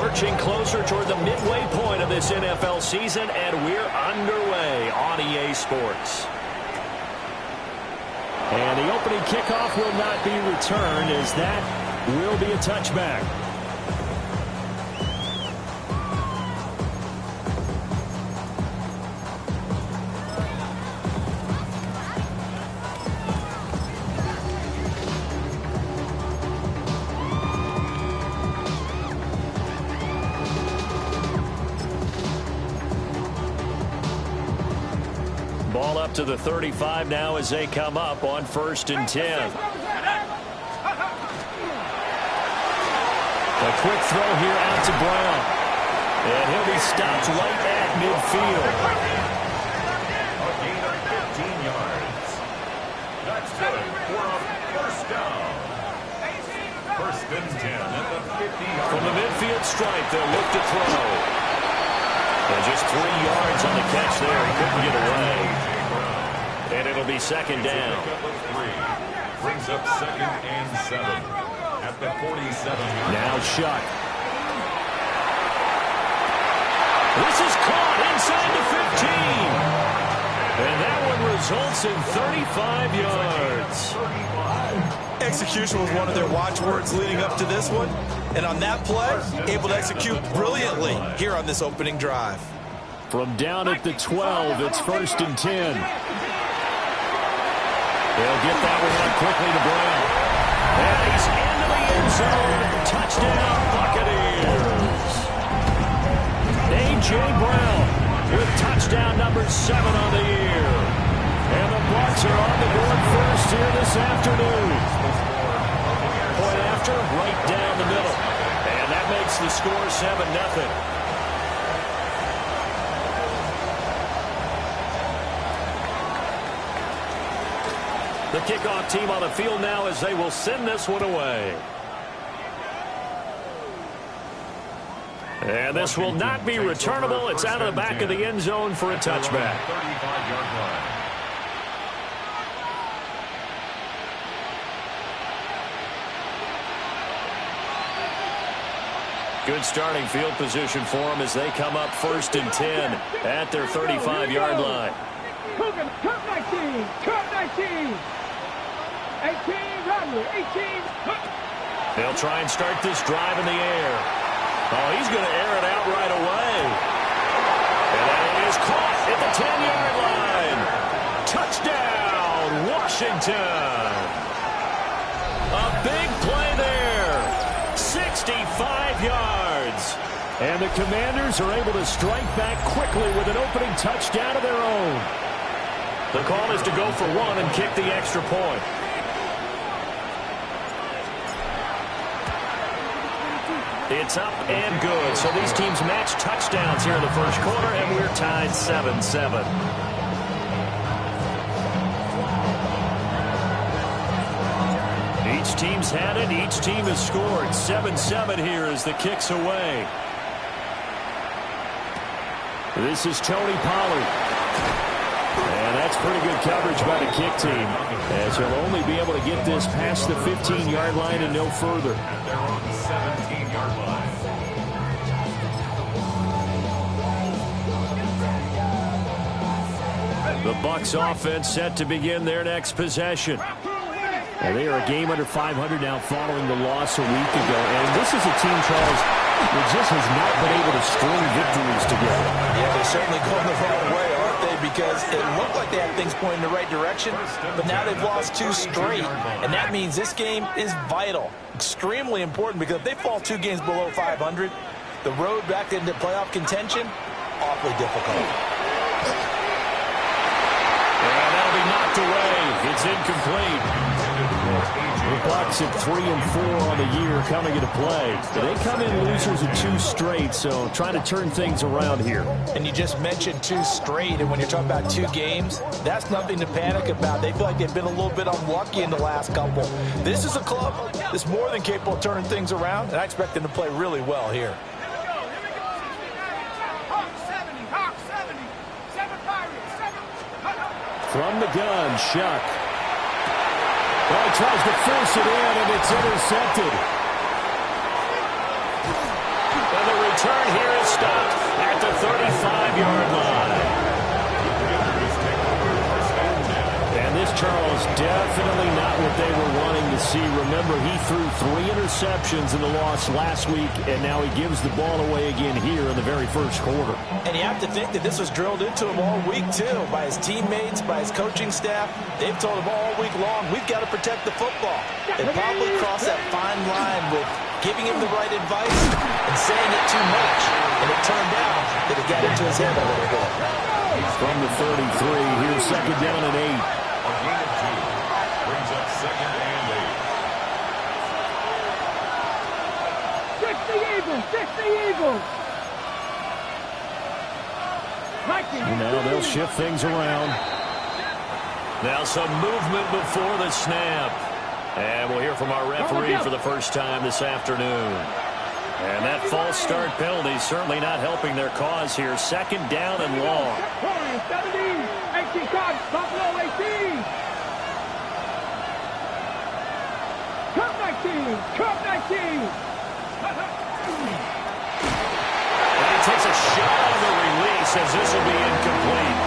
marching closer toward the midway point of this NFL season, and we're underway on EA Sports. And the opening kickoff will not be returned, as that will be a touchback. Ball up to the 35 now as they come up on 1st and 10. A quick throw here out to Brown. And he'll be stopped right at midfield. A gain of 15 yards. That's good for a first down. 1st and 10 at the 50-yard. From the midfield stripe, they'll look to throw. And just 3 yards on the catch there. He couldn't get away. And it'll be 2nd down. Brings up 2nd and 7 at the 47. Now Shuck. This is caught inside the 15. And that one results in 35 yards. Execution was one of their watchwords leading up to this one. And on that play, able to execute brilliantly here on this opening drive. From down at the 12, it's 1st and 10. They'll get that one out quickly to Brown. And he's into the end zone. Touchdown, Buccaneers. A.J. Brown with touchdown number 7 on the year. And the Bucs are on the board first here this afternoon. Point after, right down the middle. And that makes the score 7-0. The kickoff team on the field now as they will send this one away. And this will not be returnable. It's out of the back of the end zone for a touchback. 35-yard line. Good starting field position for them as they come up 1st and 10 at their 35-yard line. Cut 19, cut 19. 18, Rodney, 18. They'll try and start this drive in the air. Oh, he's going to air it out right away. And that is caught at the 10-yard line. Touchdown, Washington. A big play there. 65 yards. And the Commanders are able to strike back quickly with an opening touchdown of their own. The call is to go for one and kick the extra point. It's up and good. So these teams match touchdowns here in the first quarter, and we're tied 7-7. Each team's had it. Each team has scored. 7-7 here as the kick's away. This is Tony Pollard. And that's pretty good coverage by the kick team, as he'll only be able to get this past the 15-yard line and no further. At their own 17-yard line. The Bucs offense set to begin their next possession. And they are a game under 500 now following the loss a week ago. And this is a team, Charles, that just has not been able to string victories together. Yeah, they're certainly going the wrong way, aren't they? Because it looked like they had things pointing in the right direction, but now they've lost 2 straight. And that means this game is vital, extremely important, because if they fall 2 games below 500, the road back into playoff contention, awfully difficult. And that'll be knocked away. It's incomplete. The Bucs at 3-4 on the year coming into play. They come in losers of 2 straight, so trying to turn things around here. And you just mentioned 2 straight, and when you're talking about 2 games, that's nothing to panic about. They feel like they've been a little bit unlucky in the last couple. This is a club that's more than capable of turning things around, and I expect them to play really well here. From the gun, Shuck. Well, he tries to force it in, and it's intercepted. And the return here is stopped at the 35-yard line. And this, Charles, definitely not what they were wanting to see. Remember, he threw 3 interceptions in the loss last week, and now he gives the ball away again here in the very first quarter. And you have to think that this was drilled into him all week, too, by his teammates, by his coaching staff. They've told him all week long, we've got to protect the football. They probably crossed that fine line with giving him the right advice and saying it too much. And it turned out that it got into his head a little bit. From the 33, here's second down and 8. A gain of 2 brings up second and 8. Fix the Eagles! Fix the Eagles! Now they'll shift things around. Now some movement before the snap. And we'll hear from our referee for the first time this afternoon. And that false start penalty certainly not helping their cause here. Second down and long. 17, 18 cards, Buffalo 18. Cup 19, Cup 19. And he takes a shot on the release as this will be incomplete.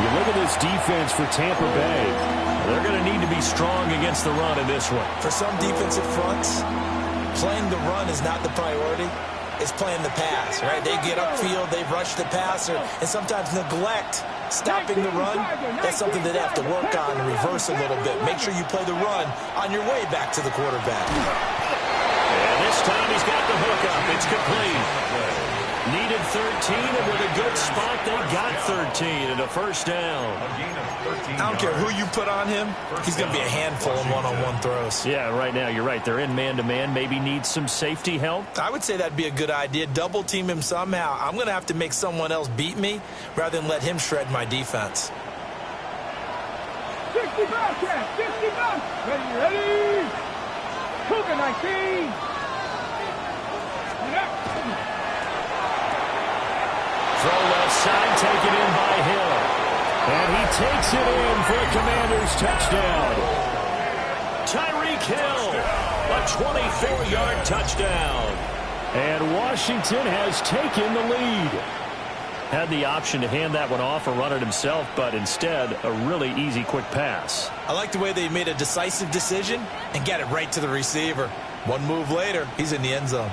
You look at this defense for Tampa Bay. They're going to need to be strong against the run in this one. For some defensive fronts, playing the run is not the priority. It's playing the pass, right? They get upfield, they rush the passer, and sometimes neglect stopping the run. That's something that they have to work on and reverse a little bit. Make sure you play the run on your way back to the quarterback. And this time he's got the hook up. It's complete. Needed 13, and with a good spot, they got 13 and a first down. I don't care who you put on him. He's going to be a handful in one-on-one throws. Yeah, right now, you're right. They're in man-to-man. Maybe needs some safety help. I would say that'd be a good idea. Double team him somehow. I'm going to have to make someone else beat me rather than let him shred my defense. 60 Bobcats, 60 Bobcats. Ready? Cougar 19. Throw left side, taken in by Hill. And he takes it in for a Commanders touchdown. Tyreek Hill, a 24-yard touchdown. And Washington has taken the lead. Had the option to hand that one off or run it himself, but instead, a really easy, quick pass. I like the way they made a decisive decision and got it right to the receiver. One move later, he's in the end zone.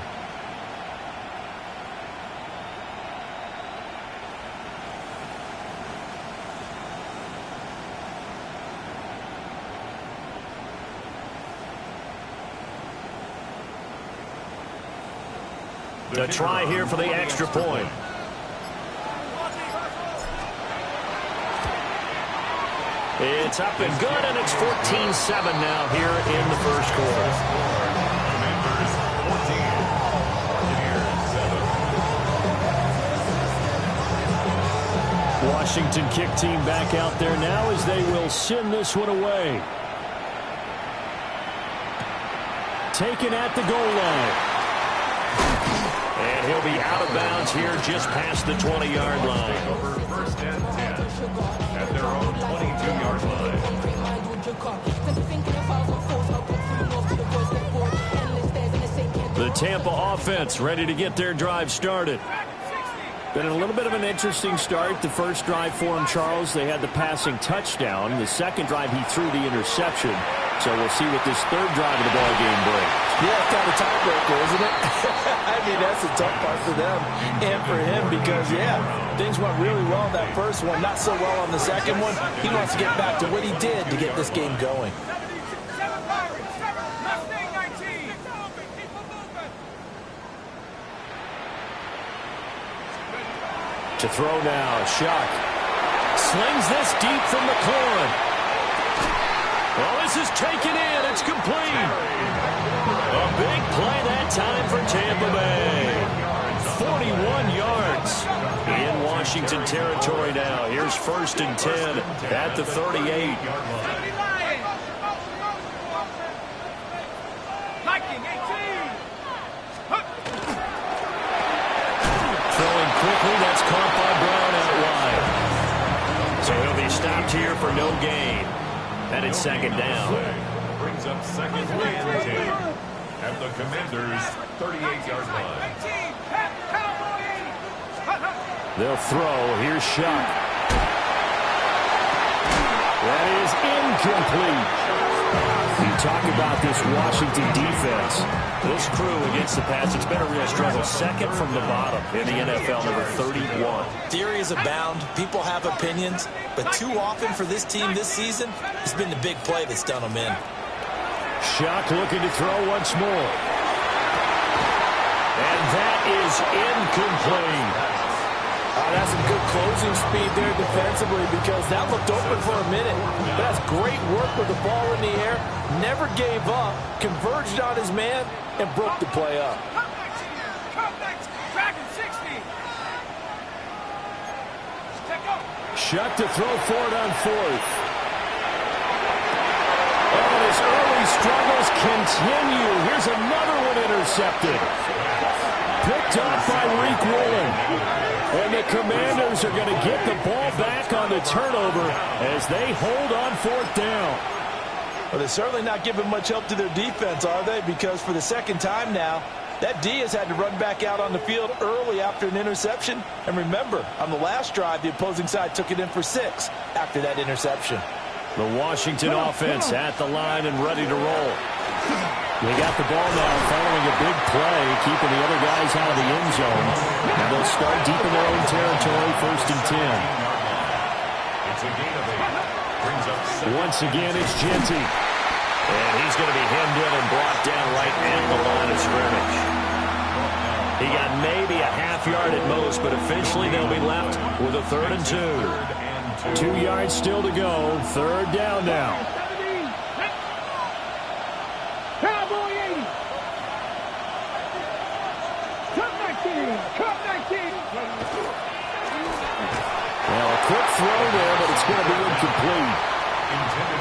The try here for the extra point. It's up and good, and it's 14-7 now here in the first quarter. Commanders 14, Buccaneers 7. Washington kick team back out there now as they will send this one away. Taken at the goal line. And he'll be out of bounds here just past the 20-yard line. Over first and 10 at their own 22-yard line. The Tampa offense ready to get their drive started. Been a little bit of an interesting start. The first drive for him, Charles, they had the passing touchdown. The second drive, he threw the interception. So we'll see what this third drive of the ball game brings. Yeah, it's kind of a tiebreaker, isn't it? I mean, that's the tough part for them and for him because, yeah, things went really well in that first one, not so well on the second one. He wants to get back to what he did to get this game going. To throw now, Shuck. Slings this deep from McLaurin. Well, this is taken in. It's complete. A big play that time for Tampa Bay. 41 yards in Washington territory now. Here's first and 10 at the 38. Throwing quickly, that's caught by Brown out wide. So he'll be stopped here for no gain. And it's second down. Brings up second and 10 at the Commanders' 38-yard line. They'll throw. Here's Shuck. That is incomplete. You talk about this Washington defense. This crew against the pass, it's been a real struggle. Second from the bottom in the NFL, number 31. Theories abound. People have opinions. But too often for this team this season, it's been the big play that's done them in. Shuck looking to throw once more. And that is incomplete. That's some good closing speed there defensively because that looked open for a minute. But that's great work with the ball in the air. Never gave up, converged on his man, and broke the play up. Shuck to throw for it on fourth. And his early struggles continue. Here's another one intercepted. Picked up by Reek Woolen. And the Commanders are going to get the ball back on the turnover as they hold on fourth down. Well, they're certainly not giving much help to their defense, are they? Because for the second time now, that D has had to run back out on the field early after an interception. And remember, on the last drive, the opposing side took it in for 6 after that interception. The Washington offense at the line and ready to roll. They got the ball now following a big play, keeping the other guys out of the end zone. And they'll start deep in their own territory, 1st and 10. It's a gain of 8. Brings up 7. Once again, it's Genty. And he's going to be hemmed in and brought down right at the line of scrimmage. He got maybe a half yard at most, but officially they'll be left with a 3rd and 2. 2 yards still to go. 3rd down now. Cowboy 80. Cup 19. Cup 19. Well, a quick throw there, but it's going to be incomplete.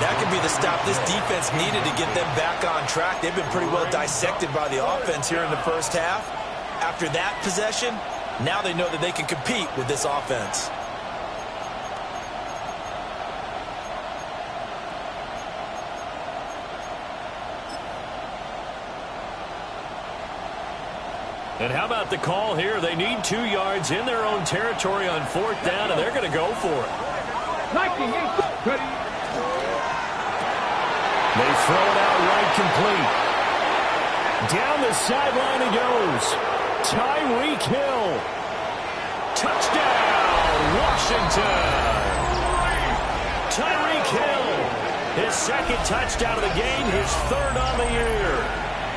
That could be the stop this defense needed to get them back on track. They've been pretty well dissected by the offense here in the first half. After that possession, now they know that they can compete with this offense. And how about the call here? They need 2 yards in their own territory on 4th down, and they're going to go for it. Ready. They throw it out right complete. Down the sideline he goes. Tyreek Hill. Touchdown, Washington. Tyreek Hill. His 2nd touchdown of the game, his 3rd on the year.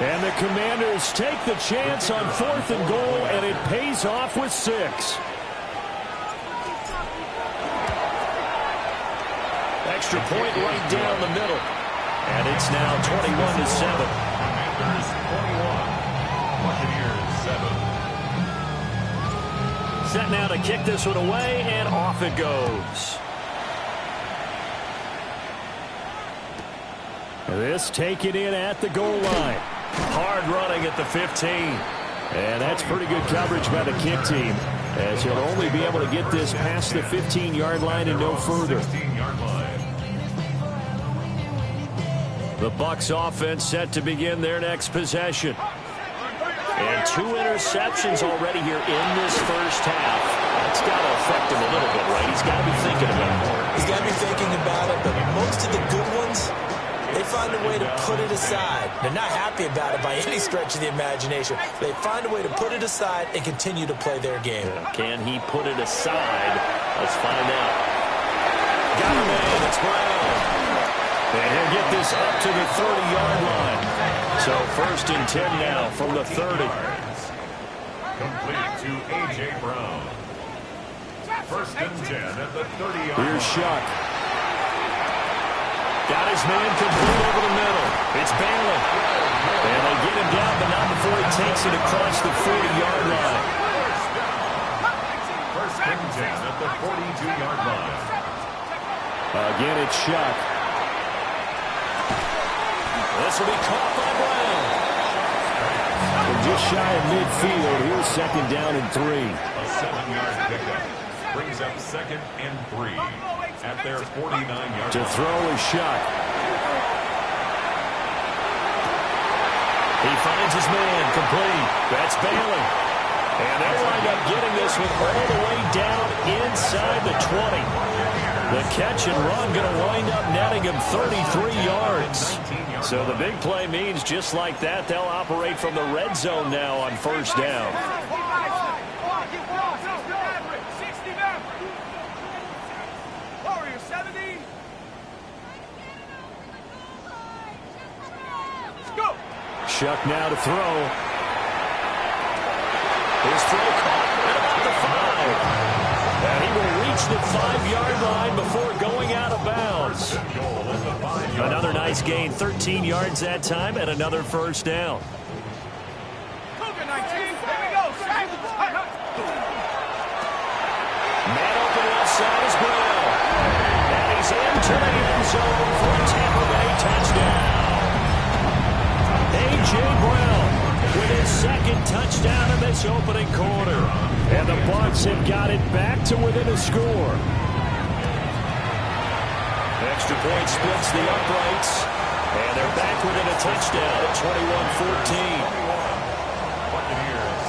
And the Commanders take the chance on 4th and goal, and it pays off with 6. Extra point right down the middle. And it's now 21-7. Commanders 21. Buccaneers 7. Set now to kick this one away, and off it goes. This taken in at the goal line. Hard running at the 15. And that's pretty good coverage by the kick team, as he'll only be able to get this past the 15-yard line and no further. 16-yard line. The Bucs offense set to begin their next possession. And 2 interceptions already here in this first half. That's got to affect him a little bit, right? He's got to be thinking about it. He's got to be thinking about it, but most of the good ones, they find a way to put it aside. They're not happy about it by any stretch of the imagination. They find a way to put it aside and continue to play their game. Can he put it aside? Let's find out. Got him in. It's Brown. And he'll get this up to the 30-yard line. So 1st and 10 now from the 30. Complete to A.J. Brown. 1st and 10 at the 30-yard line. Here's Shuck. Got his man complete over the middle. It's Bailey. And they get him down, but not before he takes it across the 40-yard line. 1st and 10 at the 42-yard line. Again, it's Shuck. This will be caught by Brown. From just shy of midfield, here's 2nd down and 3. A 7-yard pickup. Brings up 2nd and 3 at their 49-yard To line. throw is Shuck. He finds his man complete. That's Bailey. And they'll wind up getting this one all the way down inside the 20. The catch and run going to wind up netting him 33 yards. So the big play means just like that, they'll operate from the red zone now on first down. Shuck now to throw. His throw caught at about the 5. And he will reach the 5-yard line before going out of bounds. Another nice gain, 13 yards that time, and another first down. Man open left side is Brown. And he's into the end zone for a Tampa Bay touchdown. A.J. Brown with his second touchdown in this opening quarter. And the Bucs have got it back to within a score. Extra point splits the uprights. And they're back within a touchdown at 21-14. Buccaneers,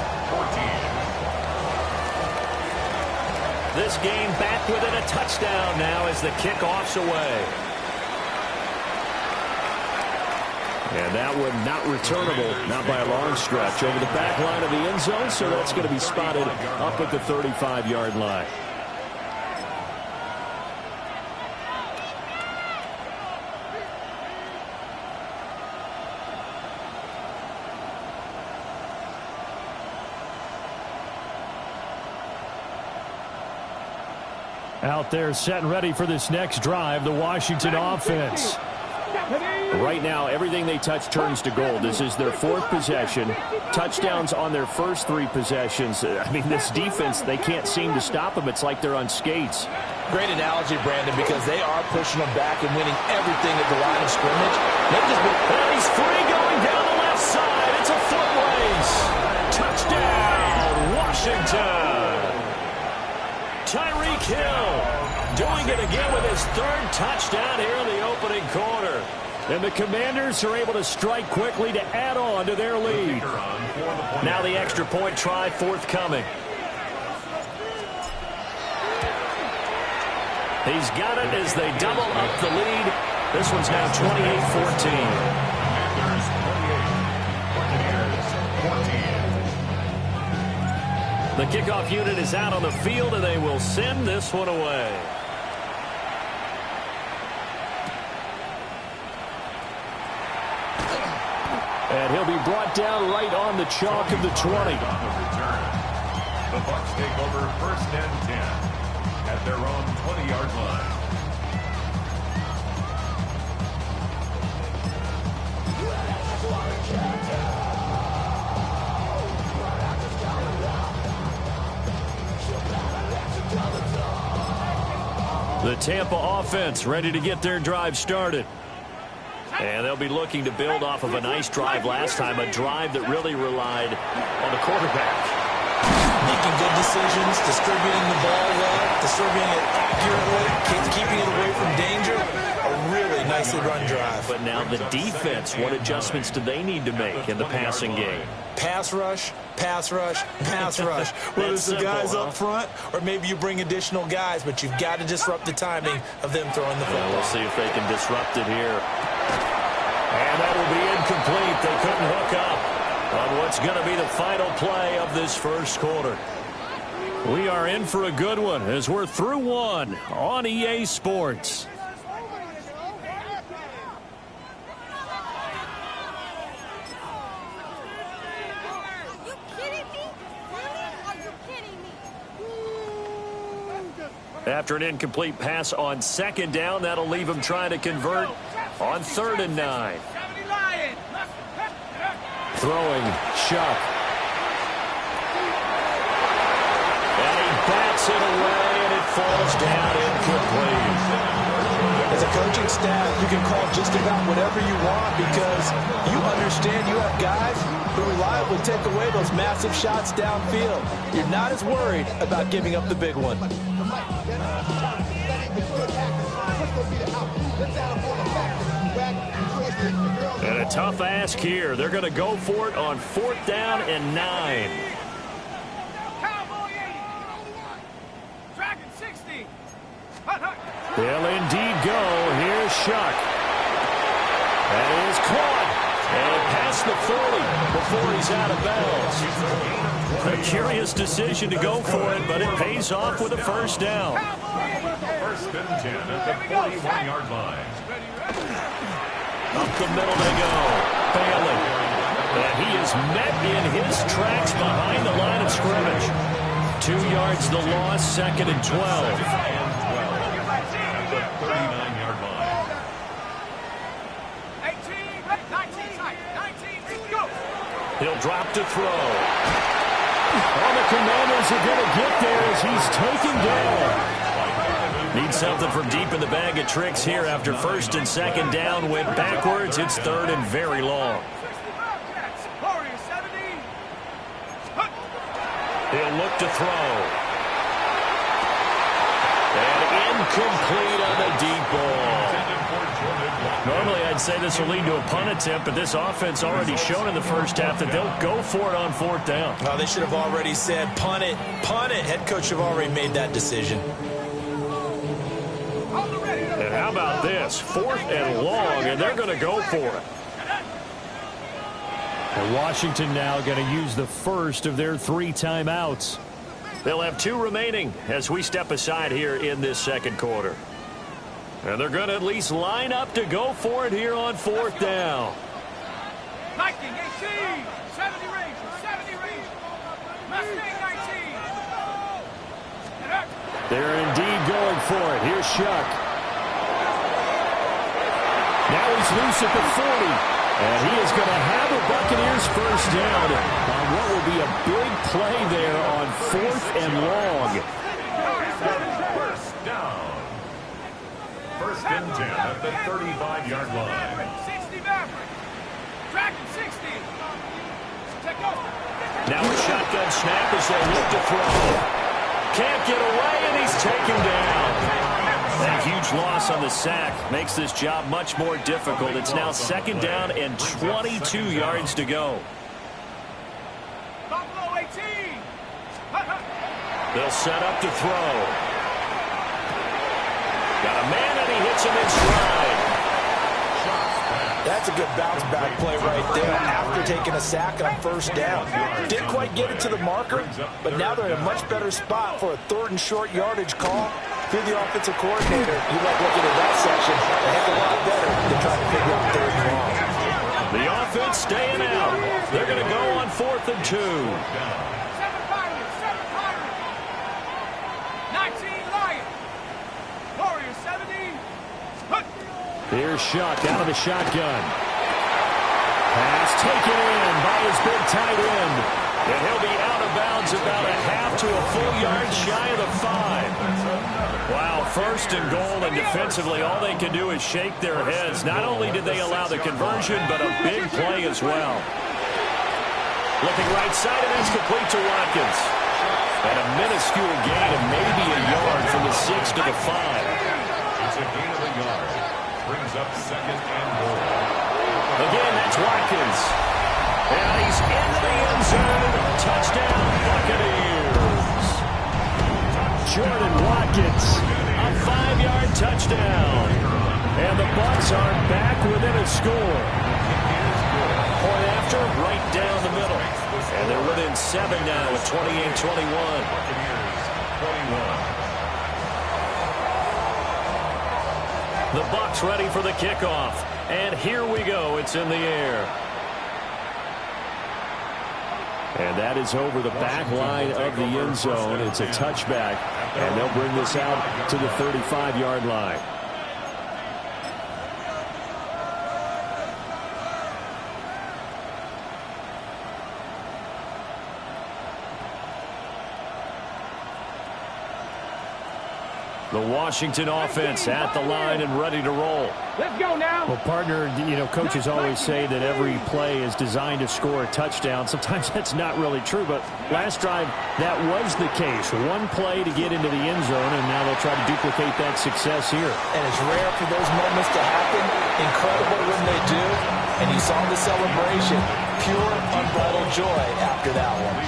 14. This game back within a touchdown now as the kickoff's away. And that one not returnable, not by a long stretch, over the back line of the end zone, so that's going to be spotted up at the 35-yard line. Out there set and ready for this next drive, the Washington offense. Right now, everything they touch turns to gold. This is their 4th possession. Touchdowns on their first 3 possessions. I mean, this defense, they can't seem to stop them. It's like they're on skates. Great analogy, Brandon, because they are pushing them back and winning everything at the line of scrimmage. They've just been... And he's free going down the left side. It's a foot race. Touchdown, Washington. Tyreek Hill doing it again with his 3rd touchdown here in the opening quarter. And the Commanders are able to strike quickly to add on to their lead. Now the extra point try forthcoming. He's got it as they double up the lead. This one's now 28-14. The kickoff unit is out on the field, and they will send this one away. And he'll be brought down right on the chalk of the 20. The Bucs take over 1st and 10 at their own 20-yard line. The Tampa offense ready to get their drive started. And they'll be looking to build off of a nice drive last time, a drive that really relied on the quarterback. Making good decisions, distributing the ball well, distributing it accurately, keeping it away from danger. A really nicely run drive. But now the defense, what adjustments do they need to make in the passing game? Pass rush, pass rush, pass rush. Whether it's the guys up front or maybe you bring additional guys, but you've got to disrupt the timing of them throwing the football. We'll see if they can disrupt it here. And that will be incomplete. They couldn't hook up on what's going to be the final play of this first quarter. We are in for a good one as we're through one on EA Sports. After an incomplete pass on 2nd down, that'll leave him trying to convert on 3rd and 9. Throwing, Shuck. And he bats it away, and it falls down incomplete. As a coaching staff, you can call just about whatever you want because you understand you have guys who reliably take away those massive shots downfield. You're not as worried about giving up the big one. And a tough ask here. They're going to go for it on 4th down and 9. They'll indeed go. Here's Shuck. That is caught. And past the 40 before he's out of bounds. A curious decision to go for it, but it pays off with a first down. First and 10 at the 41-yard line. Up the middle they go. Bailey. And he is met in his tracks behind the line of scrimmage. 2 yards the loss, second and 12. At the 39-yard line. 19, go. He'll drop to throw. All the Commanders are going to get there as he's taken down. Need something from deep in the bag of tricks here after first and second down. Went backwards. It's third and very long. He'll look to throw. And incomplete on the deep ball. Normally, I'd say this will lead to a punt attempt, but this offense already shown in the first half that they'll go for it on fourth down. Well, they should have already said, punt it, punt it. Head coach have already made that decision. And how about this? Fourth and long, and they're going to go for it. And Washington now going to use the first of their 3 timeouts. They'll have 2 remaining as we step aside here in this second quarter. And they're going to at least line up to go for it here on fourth down. Viking 18, 70 range, 70 range. Mustang 19. They're indeed going for it. Here's Shuck. Now he's loose at the 40. And he is going to have the Buccaneers first down on what will be a big play there on fourth and long. First down. First and 10 at the 35-yard line. 60 Maverick. Dragon 60. Take over. Now a shotgun snap as they look to throw. Can't get away, and he's taken down. That huge loss on the sack makes this job much more difficult. It's now second down and 22 yards to go. Buffalo 18. They'll set up to throw. Got a man, and he hits him in stride. That's a good bounce back play right there after taking a sack on first down. Didn't quite get it to the marker, but now they're in a much better spot for a third and short yardage call. If you're the offensive coordinator, you like looking at that section a heck of a lot better than trying to figure out third and long. The offense staying out. They're going to go on fourth and 2. 7 Pirates, 7 Pirates. 19 Lions. Warriors 70. Here's Shuck out of the shotgun. Pass taken in by his big tight end. And he'll be out of bounds about a half to a full yard shy of the 5. Wow, first and goal, and defensively all they can do is shake their heads. Not only did they allow the conversion, but a big play as well. Looking right side, and it's complete to Watkins. And a minuscule gain of maybe a yard from the 6 to the 5. It's a gain of a yard. Brings up second and goal. Again, that's Watkins. And he's in the end zone. Touchdown, Buccaneers. Jordan Watkins, a 5-yard touchdown. And the Bucs are back within a score. Point after, right down the middle. And they're within 7 now at 28-21. Buccaneers 21. The Bucs ready for the kickoff. And here we go. It's in the air. And that is over the back line of the end zone. It's a touchback. And they'll bring this out to the 35-yard line. The Washington offense at the line and ready to roll. Let's go now. Well, partner, you know, coaches always say that every play is designed to score a touchdown. Sometimes that's not really true, but last drive, that was the case. One play to get into the end zone, and now they'll try to duplicate that success here. And it's rare for those moments to happen. Incredible when they do. And you saw the celebration. Pure, unbridled joy after that one.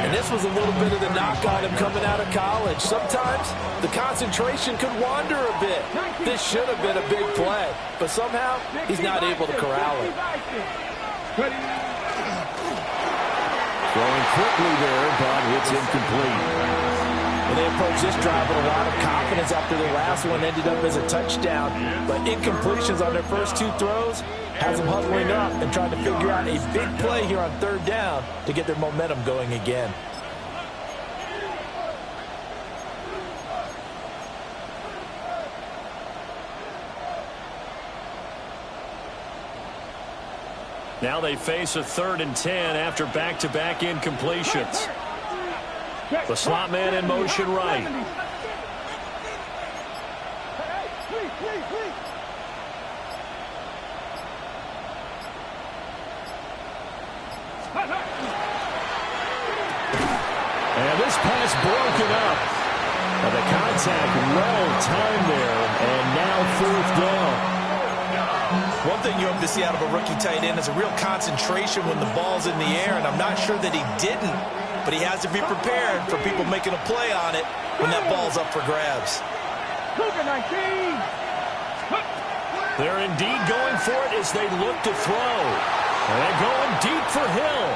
And this was a little bit of the knock on him coming out of college. Sometimes the concentration could wander a bit. This should have been a big play, but somehow he's not able to corral it. Throwing quickly there, but it's incomplete. And they approached this drive with a lot of confidence after the last one ended up as a touchdown. But incompletions on their first two throws has them huddling up and trying to figure out a big play here on third down to get their momentum going again. Now they face a 3rd and 10 after back-to-back incompletions. The slot man in motion right. And this pass broken up. And the contact well timed there, and now 4th down. One thing you hope to see out of a rookie tight end is a real concentration when the ball's in the air, and I'm not sure that he didn't, but he has to be prepared for people making a play on it when that ball's up for grabs. They're indeed going for it as they look to throw. And they're going deep for Hill.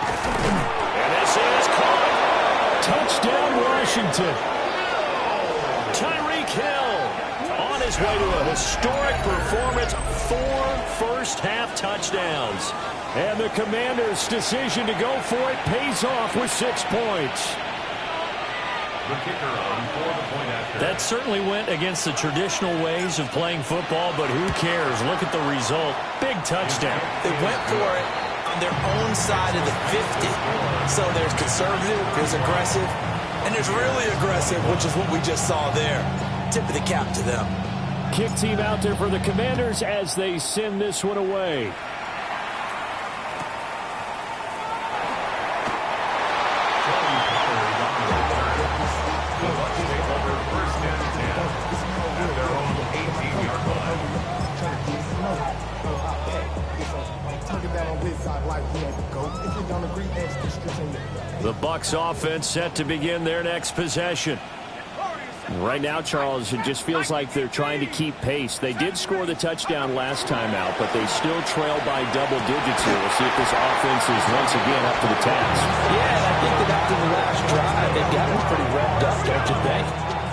And this is caught. Touchdown, Washington. Tyreek Hill on his way to a historic performance. 4 first-half touchdowns. And the Commanders' decision to go for it pays off with 6 points. The kicker on for the point after. That certainly went against the traditional ways of playing football, but who cares? Look at the result. Big touchdown. They went for it on their own side of the 50. So there's conservative, there's aggressive, and there's really aggressive, which is what we just saw there. Tip of the cap to them. Kick team out there for the Commanders as they send this one away. The Bucs offense set to begin their next possession. Right now, Charles, it just feels like they're trying to keep pace. They did score the touchdown last time out, but they still trail by double digits here. We'll see if this offense is once again up to the task. Yeah, and I think that after the last drive, they've got them pretty revved up, don't you think?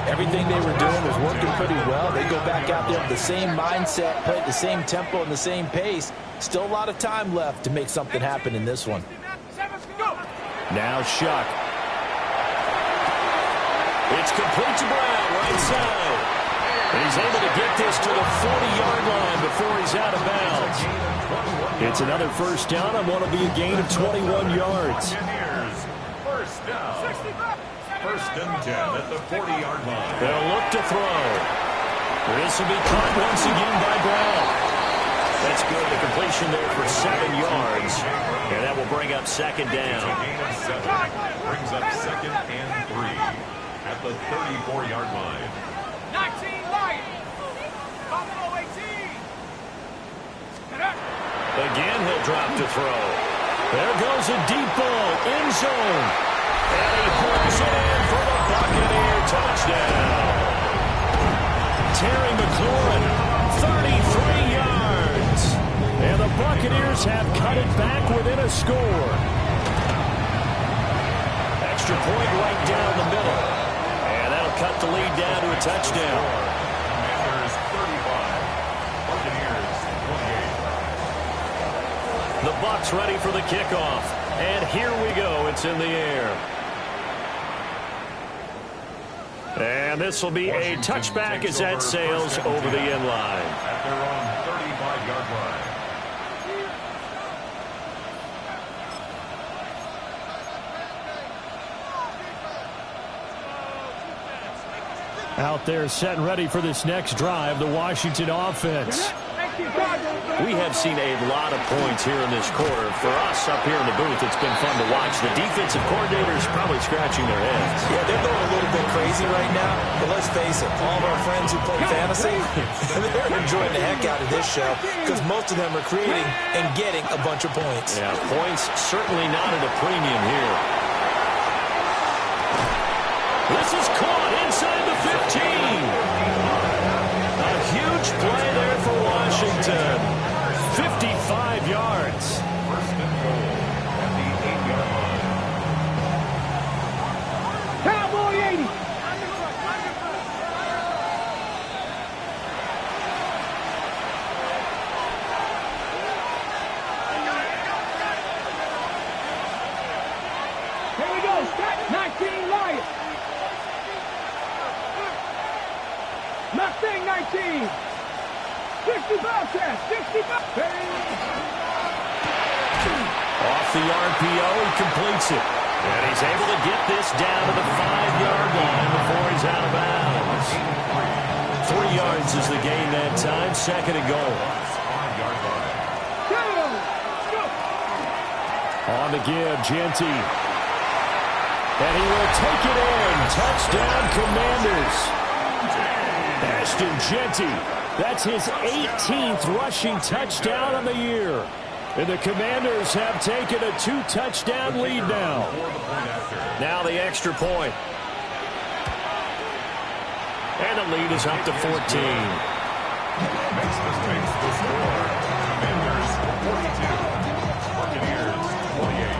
Everything they were doing was working pretty well. They go back out there with the same mindset, play at the same tempo and the same pace. Still a lot of time left to make something happen in this one. Now Shuck. It's complete to Brown, right side. And he's able to get this to the 40-yard line before he's out of bounds. It's another first down on what will be a gain of 21 yards. First down. 1st and 10 at the 40-yard line. They'll look to throw. This will be caught once again by Brown. That's good. The completion there for 7 yards. And that will bring up 2nd down. A gain of 7. Brings up 2nd and 3 at the 34-yard line. 19 Lions. Buffalo 18. Again, he'll drop to throw. There goes a deep ball. End zone. And he pulls it in for the Buccaneer touchdown. Terry McLaurin, 33 yards. And the Buccaneers have cut it back within a score. Extra point right down the middle. And that'll cut the lead down to a touchdown. Commanders 35. Buccaneers 28. The Bucs ready for the kickoff. And here we go. It's in the air. And this will be a touchback as that sails over the end line. At their own 35-yard line. Out there set and ready for this next drive, the Washington offense. We have seen a lot of points here in this quarter. For us up here in the booth, it's been fun to watch. The defensive coordinators probably scratching their heads. Yeah, they're going a little bit crazy right now, but let's face it, all of our friends who play fantasy, they're enjoying the heck out of this show because most of them are creating and getting a bunch of points. Yeah, points certainly not at a premium here. This is caught inside the 15. A huge play there for Washington. 55 yards. First and goal at the 8-yard line. Cowboy 80. Here we go. Start 19 Lions. Mustang 19. 65 test. 65. Off the RPO, he completes it. And he's able to get this down to the 5-yard line before he's out of bounds. 3 yards is the gain that time. Second and goal. 5-yard line. On the give, Genty. And he will take it in. Touchdown, Commanders. Ashton Genty. That's his 18th rushing touchdown of the year. And the Commanders have taken a 2-touchdown lead now. Now the extra point. And the lead is up to 14. Makes the score. Commanders 42. Buccaneers 28.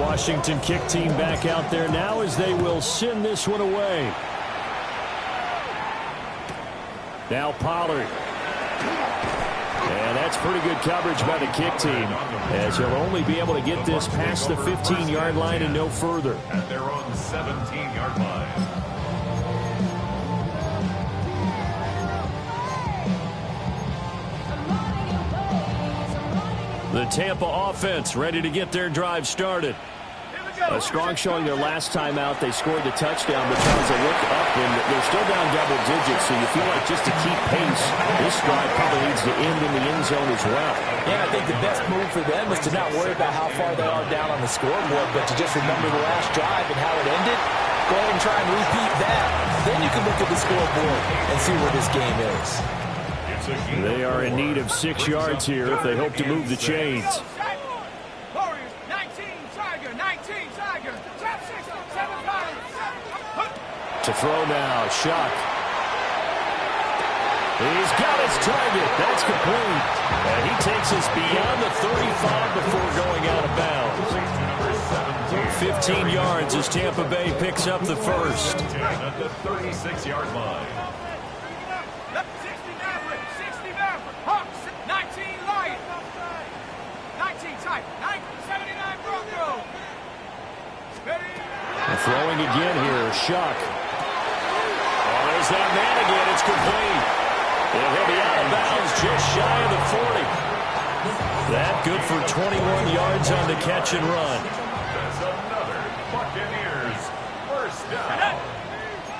Washington kick team back out there now as they will send this one away. Now Pollard. And that's pretty good coverage by the kick team, as he'll only be able to get this past the 15-yard line and no further. At their own 17-yard line. The Tampa offense ready to get their drive started. A strong showing their last time out. They scored the touchdown, but as they look up, and they're still down double digits, so you feel like just to keep pace, this drive probably needs to end in the end zone as well. Yeah, I think the best move for them is to not worry about how far they are down on the scoreboard, but to just remember the last drive and how it ended. Go ahead and try and repeat that. Then you can look at the scoreboard and see where this game is. They are in need of 6 yards here if they hope to move the chains. Warriors 19 Tiger. 19 Tiger. Top 6, 7 Pirates. To throw now, Shock. He's got his target. That's complete. And he takes us beyond the 35 before going out of bounds. 15 yards as Tampa Bay picks up the first. At the 36-yard line. 60 Maverick. Hawks 19 Lions. 19 Tiger. 79 Bronco. Throwing again here, Shock. Oh, there's that man again. It's complete. And he'll be out of bounds just shy of the 40. That good for 21 yards on the catch and run. That's another Buccaneers first down.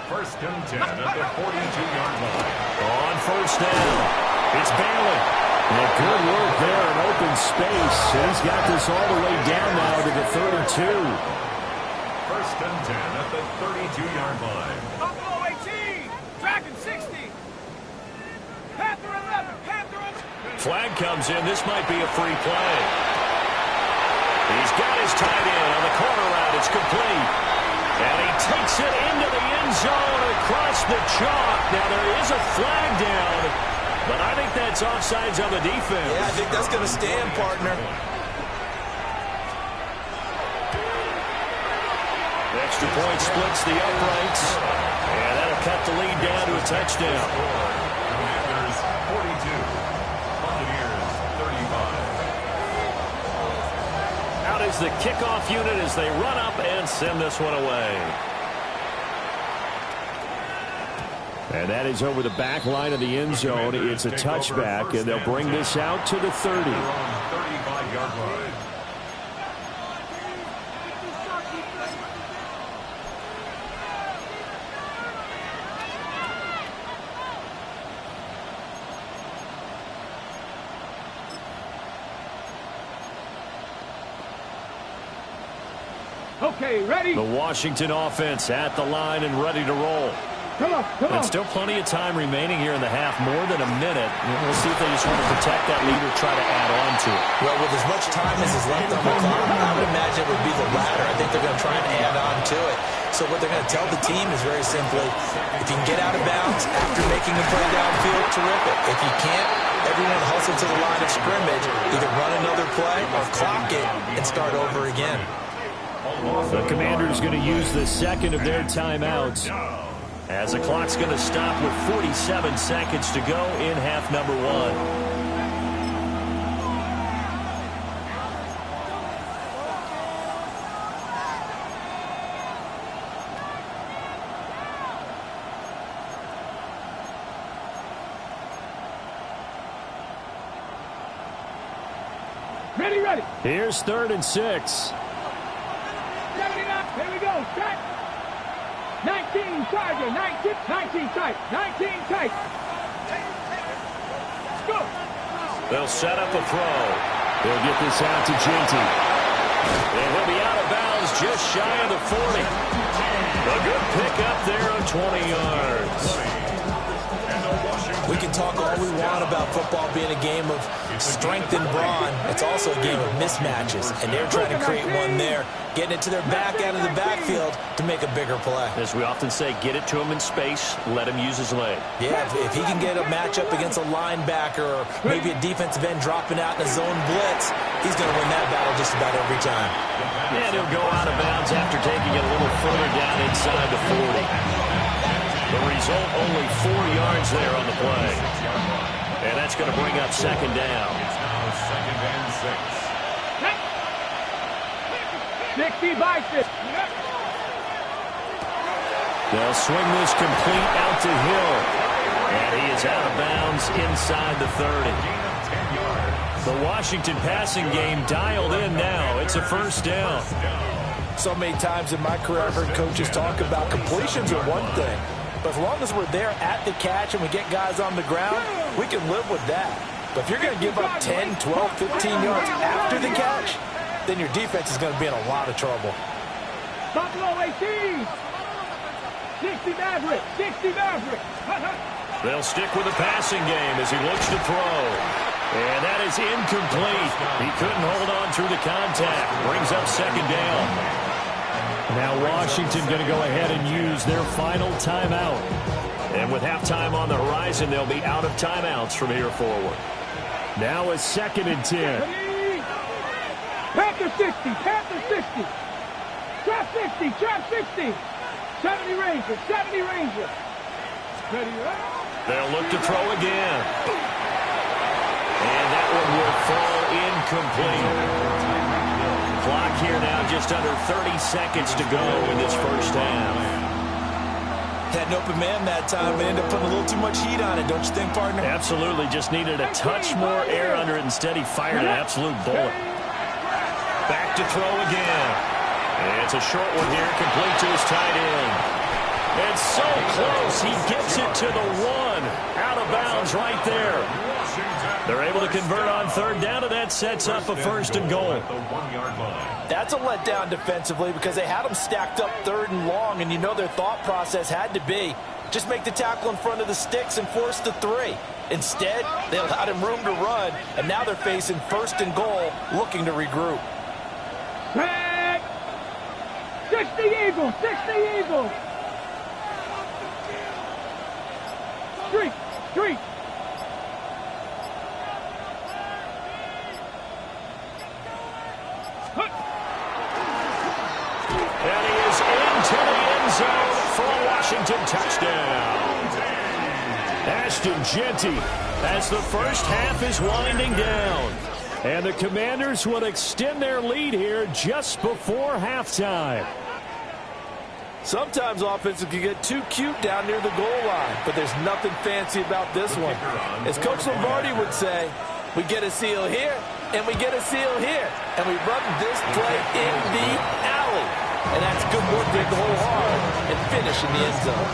First and 10 at the 42-yard line. On first down, it's Bailey. And good work there in open space. And he's got this all the way down now to the 32. First and 10 at the 32-yard line. Buffalo 18. Dragon 60. Panther 11. Panther 11. Flag comes in. This might be a free play. He's got his tight end on the corner route. It's complete. And he takes it into the end zone across the chalk. Now there is a flag down, but I think that's offsides on the defense. Yeah, I think that's going to stand, partner. Extra point splits the uprights, and that'll cut the lead down to a touchdown. Commanders 42, Buccaneers 35. Out is the kickoff unit as they run up and send this one away. And that is over the back line of the end zone. It's a touchback, and they'll bring this out to the 30. 35-yard line. Okay, ready? The Washington offense at the line and ready to roll. Come on. And still plenty of time remaining here in the half, more than a minute. We'll see if they just want to protect that lead or try to add on to it. Well, with as much time as is left on the clock, I would imagine it would be the latter. I think they're going to try and add on to it. So what they're going to tell the team is very simply, if you can get out of bounds after making a play downfield, terrific. If you can't, everyone hustle to the line of scrimmage, either run another play or clock it and start over again. The Commanders going to use the second of their timeouts, as the clock's going to stop with 47 seconds to go in half number one. Ready. Here's 3rd and 6. 79. Here we go. Set. 19 Charger. 19 tight. 19 tight. Go. They'll set up a throw. They'll get this out to Genty. And he'll be out of bounds just shy of the 40. A good pickup there on 20 yards. We can talk all we want about football being a game of strength and brawn. It's also a game of mismatches, and they're trying to create one there, getting it to their back out of the backfield to make a bigger play. As we often say, get it to him in space, let him use his leg. Yeah, if he can get a matchup against a linebacker or maybe a defensive end dropping out in a zone blitz, he's going to win that battle just about every time. And he'll go out of bounds after taking it a little further down inside the 40. The result, only 4 yards there on the play. And that's going to bring up second down. It's now 2nd and 6. 60 by 6. They'll swing this complete out to Hill. And he is out of bounds inside the 30. 10 yards. The Washington passing game dialed in now. It's a first down. So many times in my career, I've heard coaches talk about completions are one thing. But as long as we're there at the catch and we get guys on the ground, we can live with that. But if you're going to give up 10, 12, 15 yards after the catch, then your defense is going to be in a lot of trouble. Buffalo 18. 60 Maverick. 60 Maverick. They'll stick with the passing game as he looks to throw. And that is incomplete. He couldn't hold on through the contact. Brings up second down. Now Washington going to go ahead and use their final timeout. And with halftime on the horizon, they'll be out of timeouts from here forward. Now a 2nd and 10. Panther 60. Panther 60. Trap 60. Trap 60. 70 Ranger. 70 Ranger. Ready. They'll look to throw again. And that one will fall incomplete. Clock here now just under 30 seconds to go in this first half. Had an open man that time, but ended up putting a little too much heat on it, don't you think, partner? Absolutely. Just needed a touch more air under it. Instead, he fired an absolute bullet. Back to throw again. And it's a short one here, complete to his tight end. And so close, he gets it to the 1. Out of bounds right there. They're able to convert on 3rd down, and that sets up a 1st and goal. That's a letdown defensively because they had them stacked up 3rd and long, and you know their thought process had to be just make the tackle in front of the sticks and force the 3. Instead, they allowed him room to run, and now they're facing 1st and goal, looking to regroup. 60 Eagles. 60 Eagles. Street. And he is into the end zone for a Washington touchdown. Ashton Genty as the first half is winding down. And the Commanders will extend their lead here just before halftime. Sometimes offenses can get too cute down near the goal line, but there's nothing fancy about this one. As Coach Lombardi would say, we get a seal here, and we get a seal here, and we run this play in the alley. And that's good work to go hard and finish in the end zone.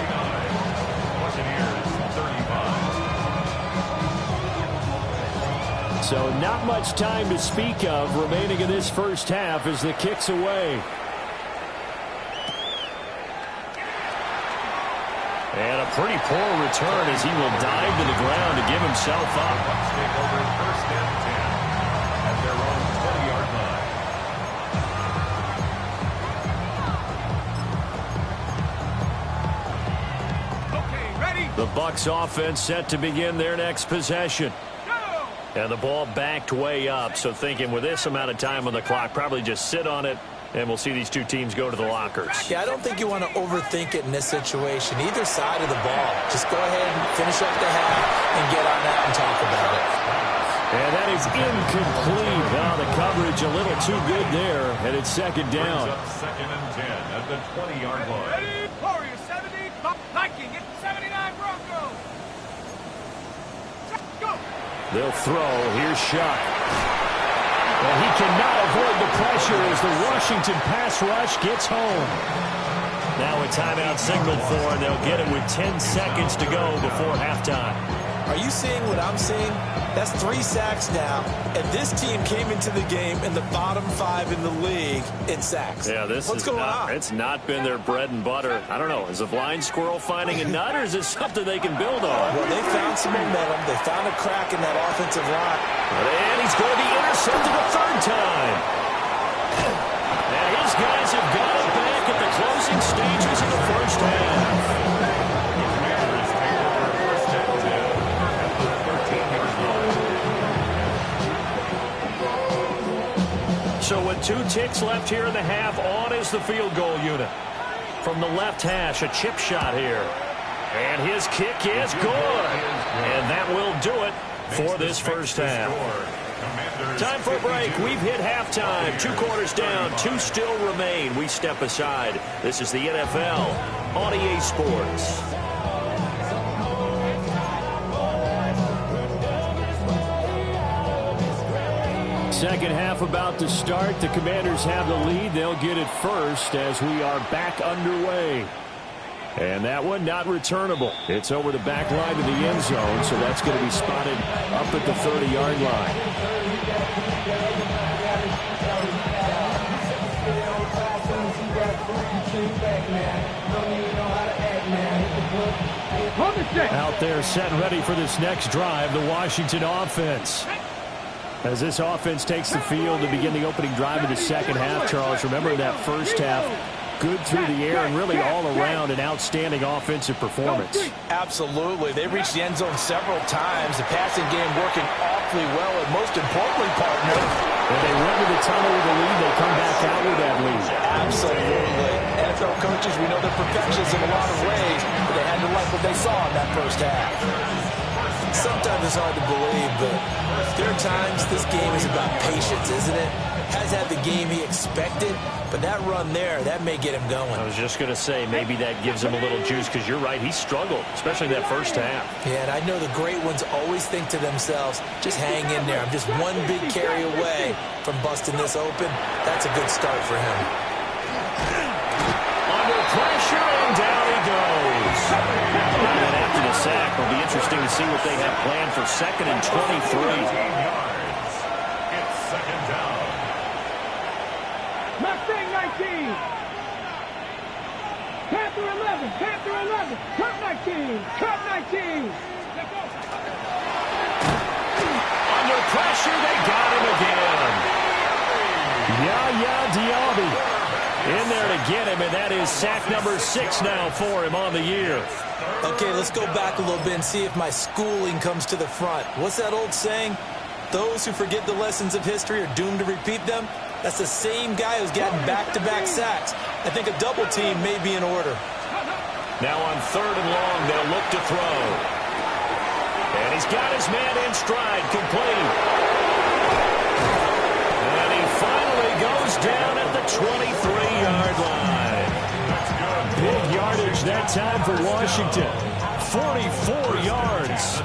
So not much time to speak of remaining in this first half as the kick's away. And a pretty poor return as he will dive to the ground to give himself up. Bucks take over first and 10 at their own 20-yard line. Okay, ready? The Bucks offense set to begin their next possession. Go! And the ball backed way up, so thinking with this amount of time on the clock, probably just sit on it, and we'll see these two teams go to the lockers. Yeah, I don't think you want to overthink it in this situation. Either side of the ball. Just go ahead and finish up the half and get on out and talk about it. And that is incomplete. Now the coverage a little too good there, and it's second down. Brings up second and 10 at the 20-yard line. Ready? Warriors 70, Viking, it's 79 Broncos. Go! They'll throw. Here's Shuck. Well, he cannot avoid the pressure as the Washington pass rush gets home. Now a timeout signaled for, and they'll get it with 10 seconds to go before halftime. Are you seeing what I'm seeing? That's 3 sacks now, and this team came into the game in the bottom 5 in the league in sacks. Yeah, What's going on? It's not been their bread and butter. I don't know. Is a blind squirrel finding a nut, or is it something they can build on? Well, they found some momentum. They found a crack in that offensive line. And he's going to be intercepted a third time. And his guys have got it back at the closing stages of the first half. So with 2 ticks left here in the half, on is the field goal unit. From the left hash, a chip shot here. And his kick is good. And that will do it for this first half. Time for a break. We've hit halftime. 2 quarters down, 2 still remain. We step aside. This is the NFL on EA Sports. Second half about to start. The Commanders have the lead. They'll get it first as we are back underway. And that one not returnable. It's over the back line of the end zone, so that's going to be spotted up at the 30-yard line. Out there set ready for this next drive, the Washington offense. As this offense takes the field to begin the opening drive of the second half, Charles, remember that first half, good through the air and really all around an outstanding offensive performance. Absolutely. They reached the end zone several times. The passing game working awfully well, and most importantly, partner, when they went to the tunnel with the lead, they come back out with that lead. Absolutely. NFL coaches, we know they're perfectionists in a lot of ways, but they had to like what they saw in that first half. Sometimes it's hard to believe, but there are times this game is about patience, isn't it? Has had the game he expected, but that run there, that may get him going. I was just going to say, maybe that gives him a little juice, because you're right, he struggled, especially that first half. Yeah, and I know the great ones always think to themselves, just hang in there. I'm just one big carry away from busting this open. That's a good start for him. Under pressure, and down he goes. And after the sack, it'll be interesting to see what they have planned for second and 23. It's second down. Mustang 19. Panther 11. Panther 11. Cut 19. Cut 19. Under pressure, they got him again. Yaya Diaby in there to get him, and that is sack number 6 now for him on the year. Okay, let's go back a little bit and see if my schooling comes to the front. What's that old saying? Those who forget the lessons of history are doomed to repeat them. That's the same guy who's gotten back-to-back sacks. I think a double team may be in order. Now on 3rd and long, they'll look to throw. And he's got his man in stride, complete. And he finally goes down at the 23-yard line. time for Washington. 44 yards.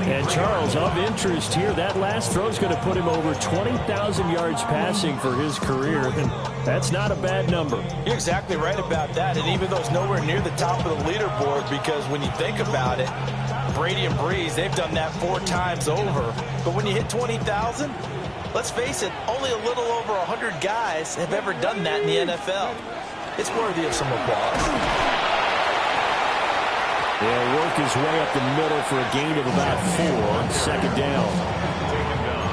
And Charles, of interest here, that last throw is going to put him over 20,000 yards passing for his career. And that's not a bad number. You're exactly right about that. And even though it's nowhere near the top of the leaderboard, because when you think about it, Brady and Breeze, they've done that 4 times over. But when you hit 20,000, let's face it, only a little over 100 guys have ever done that in the NFL. It's worthy of some applause. He'll work his way up the middle for a gain of about 4, second down.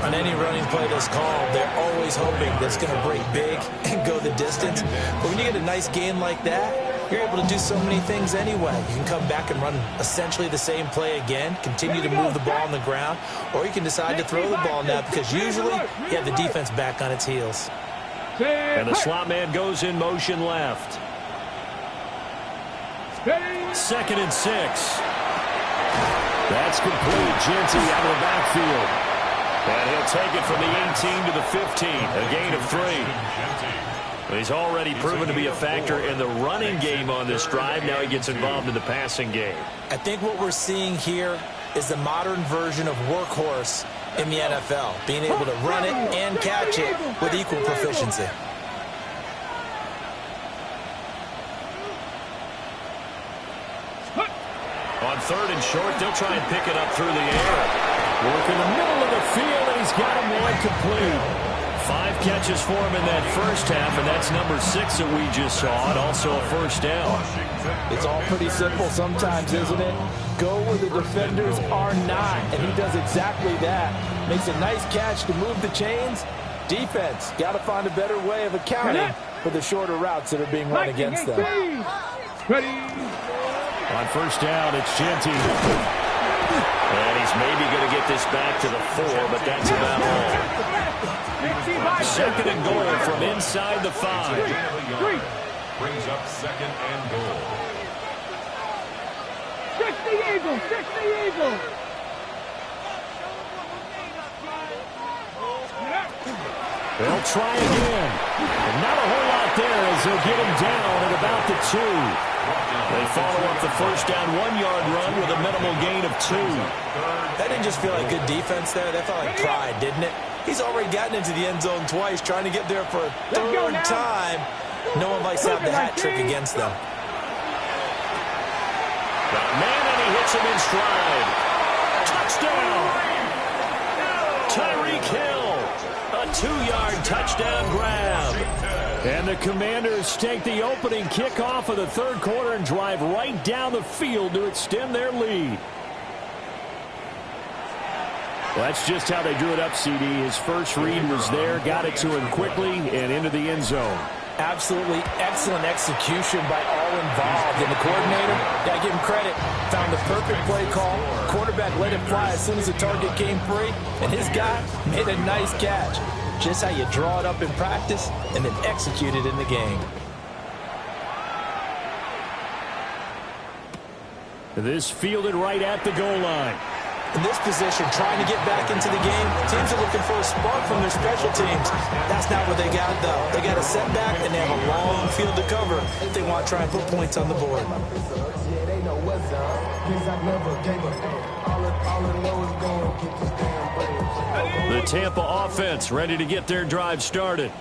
On any running play that's called, they're always hoping that's going to break big and go the distance. But when you get a nice gain like that, you're able to do so many things anyway. You can come back and run essentially the same play again, continue to move the ball on the ground, or you can decide to throw the ball now because usually you have the defense back on its heels. And the slot man goes in motion left. 2nd and 6. That's complete. Genty out of the backfield. And he'll take it from the 18 to the 15. A gain of 3. He's already proven to be a factor in the running game on this drive. Now he gets involved in the passing game. I think what we're seeing here is the modern version of workhorse in the NFL, being able to run it and catch it with equal proficiency. On 3rd and short, they'll try and pick it up through the air. Work in the middle of the field, and he's got him one complete. 5 catches for him in that first half, and that's number 6 that we just saw, and also a first down. It's all pretty simple sometimes, isn't it? Go where the defenders are not, and he does exactly that. Makes a nice catch to move the chains. Defense, got to find a better way of accounting for the shorter routes that are being run against them. Ready. On first down, it's Genty. And he's maybe going to get this back to the 4, but that's about all. 2nd and goal from inside the 5. Brings up 2nd and goal. 60 Eagles, 60 Eagles. They'll try again. And not a whole lot there as they'll get him down at about the 2. They follow up the first down 1-yard run with a minimal gain of 2. That didn't just feel like good defense there. That felt like pride, didn't it? He's already gotten into the end zone twice, trying to get there for a 3rd time. No one likes to have the hat trick against them. Got a man, and he hits him in stride. Touchdown! Tyreek Hill. A 2-yard touchdown grab. And the Commanders take the opening kickoff of the 3rd quarter and drive right down the field to extend their lead. Well, that's just how they drew it up, CD. His first read was there, got it to him quickly, and into the end zone. Absolutely excellent execution by all involved. And the coordinator, got to give him credit, found the perfect play call. Quarterback let it fly as soon as the target came free, and his guy made a nice catch. Just how you draw it up in practice and then execute it in the game. This fielded right at the goal line. In this position, trying to get back into the game, teams are looking for a spark from their special teams. That's not what they got, though. They got a setback, and they have a long field to cover if they want to try and put points on the board. The Tampa offense ready to get their drive started.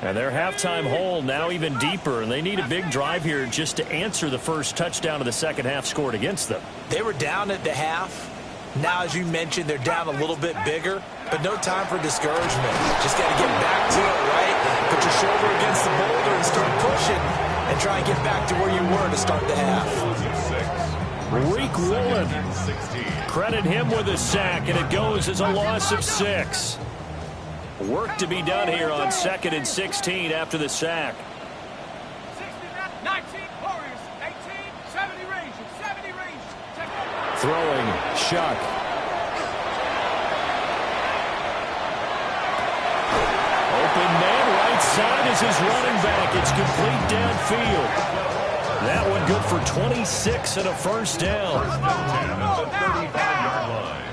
And their halftime hole now even deeper, and they need a big drive here just to answer the first touchdown of the second half scored against them. They were down at the half. Now, as you mentioned, they're down a little bit bigger, but no time for discouragement. Just got to get back to it, right? Put your shoulder against the boulder and start pushing and try and get back to where you were to start the half. Reek Woolen. Credit him with a sack, and it goes as a loss of 6. Work to be done here on 2nd and 16 after the sack. 19 Warriors, 18, 70 Rangers, 70 Rangers. Throwing, Shuck. Open man, right side is his running back. It's complete downfield. That one good for 26 and a first down. First and 10 at the 35-yard line.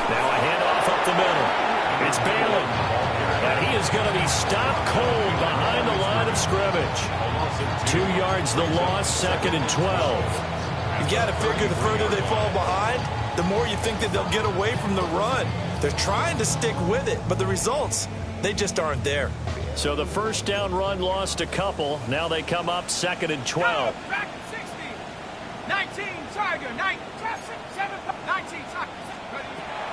Now a handoff up the middle. It's Bailey. And And he is going to be stopped cold behind the line of scrimmage. 2 yards the loss, 2nd and 12. You got to figure the further they fall behind, the more you think that they'll get away from the run. They're trying to stick with it, but the results, they just aren't there. So the first down run lost a couple. Now they come up 2nd and 12. Back at 60. 19, Tiger. 19, 19, Tiger.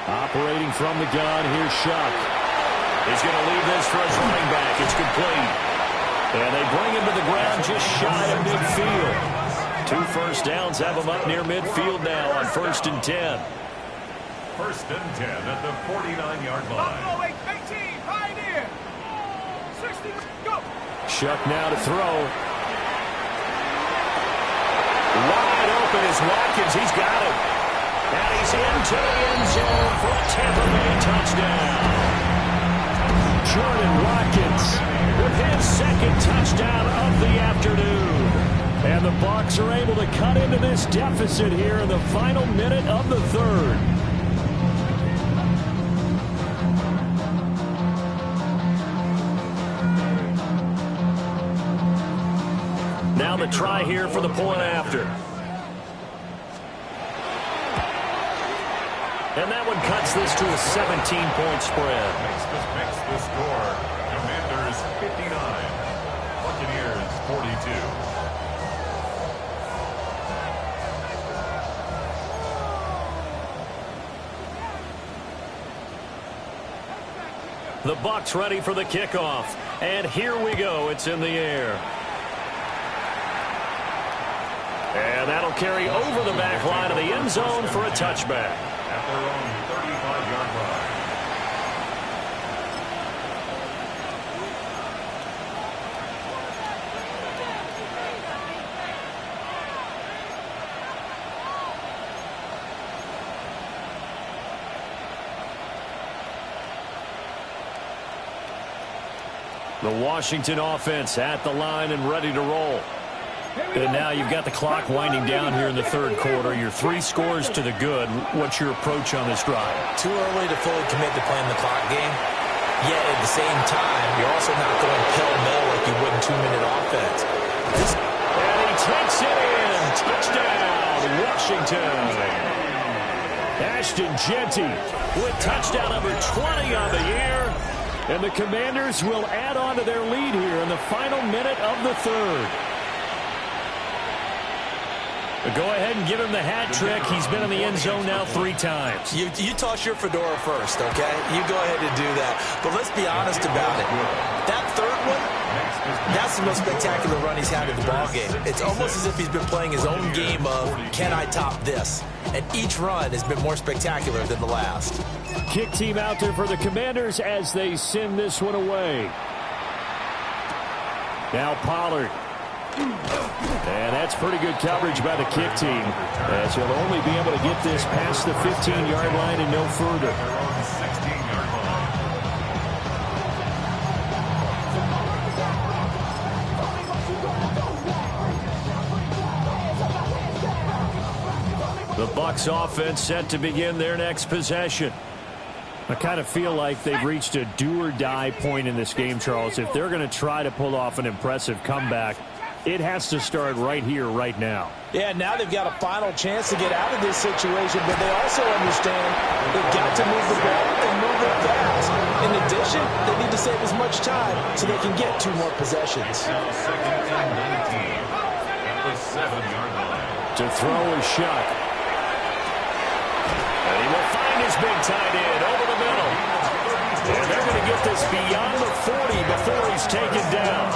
Operating from the gun, here's Shuck. He's going to leave this for his running back. It's complete. And they bring him to the ground just shy of midfield. 2 first downs have him up near midfield now on 1st and 10. 1st and 10 at the 49-yard line. 18, Pioneer. 60, go. Shuck now to throw. Wide open is Watkins. He's got it. And he's into the end zone for a Tampa Bay touchdown. Jordan Watkins with his 2nd touchdown of the afternoon. And the Bucs are able to cut into this deficit here in the final minute of the 3rd. Now the try here for the point after. And that one cuts this to a 17-point spread. Makes the score. Commanders 59. Buccaneers 42. The Bucs ready for the kickoff. And here we go. It's in the air. And that'll carry over the back line of the end zone for a touchback. At their own 35-yard line. The Washington offense at the line and ready to roll. And now you've got the clock winding down here in the 3rd quarter. You're 3 scores to the good. What's your approach on this drive? Too early to fully commit to playing the clock game. Yet at the same time, you're also not going pell-mell like you would in 2-minute offense. And he takes it in. Touchdown, Washington. Ashton Jeanty with touchdown number 20 on the year. And the Commanders will add on to their lead here in the final minute of the 3rd. But go ahead and give him the hat trick. He's been in the end zone now 3 times. You toss your fedora first, okay? You go ahead and do that. But let's be honest about it. That 3rd one, that's the most spectacular run he's had in the ballgame. It's almost as if he's been playing his own game of, can I top this? And each run has been more spectacular than the last. Kick team out there for the Commanders as they send this one away. Now Pollard. And that's pretty good coverage by the kick team, as he'll only be able to get this past the 15-yard line and no further. 16-yard line. The Bucs offense set to begin their next possession. I kind of feel like they've reached a do-or-die point in this game, Charles. If they're going to try to pull off an impressive comeback, it has to start right here, right now. Yeah, now they've got a final chance to get out of this situation, but they also understand they've got to move the ball and move it fast. In addition, they need to save as much time so they can get 2 more possessions. Now 2nd and 19 at the 7-yard line. To throw is Shuck. And he will find his big tight end over the middle. And they're going to get this beyond the 40 before he's taken down.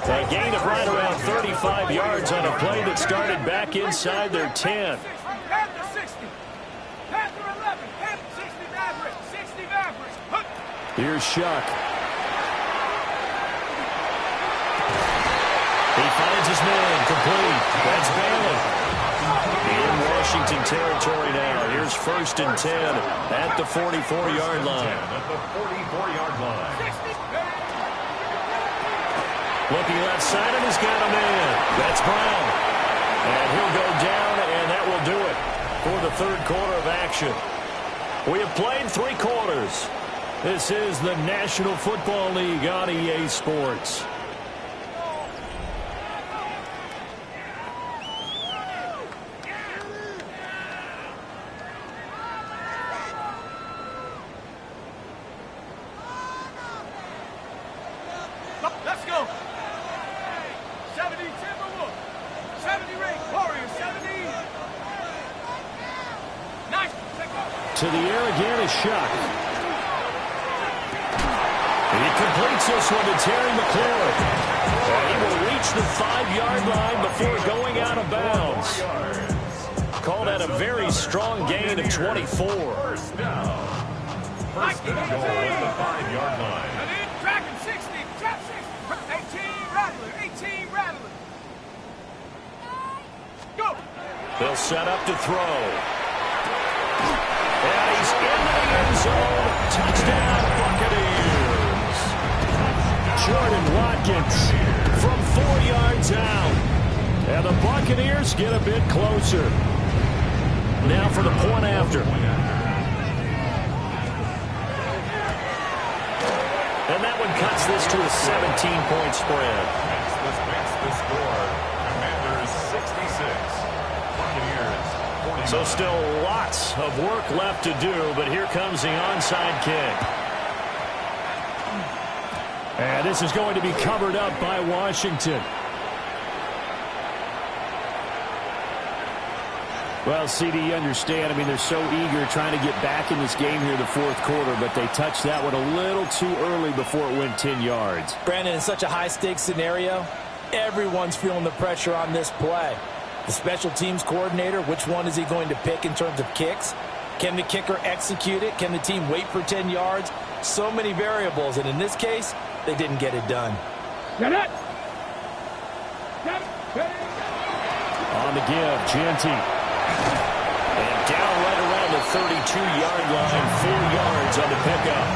A gain of right around 35 yards on a play that started back inside their 10. Panther 60. Panther 11. Panther 60 Mavericks. 60 Mavericks. Here's Shuck. He finds his man. Complete. That's Bailey. In Washington territory now. Here's 1st and 10 at the 44-yard line. At the 44-yard line. Looking left side, and he's got a man. That's Brown. And he'll go down, and that will do it for the 3rd quarter of action. We have played 3 quarters. This is the National Football League on EA Sports. Let's go. 70 Timberwolves. 70 Ring Warriors. 70. Nice. To the air again is Shuck. He completes this one to Terry McLaurin. And he will reach the 5-yard line before going out of bounds. Called at a very strong gain of 24. First down. First and goal at the 5-yard line. Tracking 60. Trap 60. 18 Rattler. 18 Rattler. Go. They'll set up to throw. And he's into the end zone. Touchdown, Buccaneers. Jordan Watkins from 4 yards out. And the Buccaneers get a bit closer. Now for the point after. And that one cuts this to a 17-point spread. Makes the score. Commanders 66. Buccaneers 49. So still lots of work left to do, but here comes the onside kick. And this is going to be covered up by Washington. Well, CD, you understand. I mean, they're so eager trying to get back in this game here in the fourth quarter, but they touched that one a little too early before it went 10 yards. Brandon, in such a high-stakes scenario, everyone's feeling the pressure on this play. The special teams coordinator, which one is he going to pick in terms of kicks? Can the kicker execute it? Can the team wait for 10 yards? So many variables, and in this case, they didn't get it done. Get it. On the give, Genty. And down right around the 32-yard line, 4 yards on the pickup.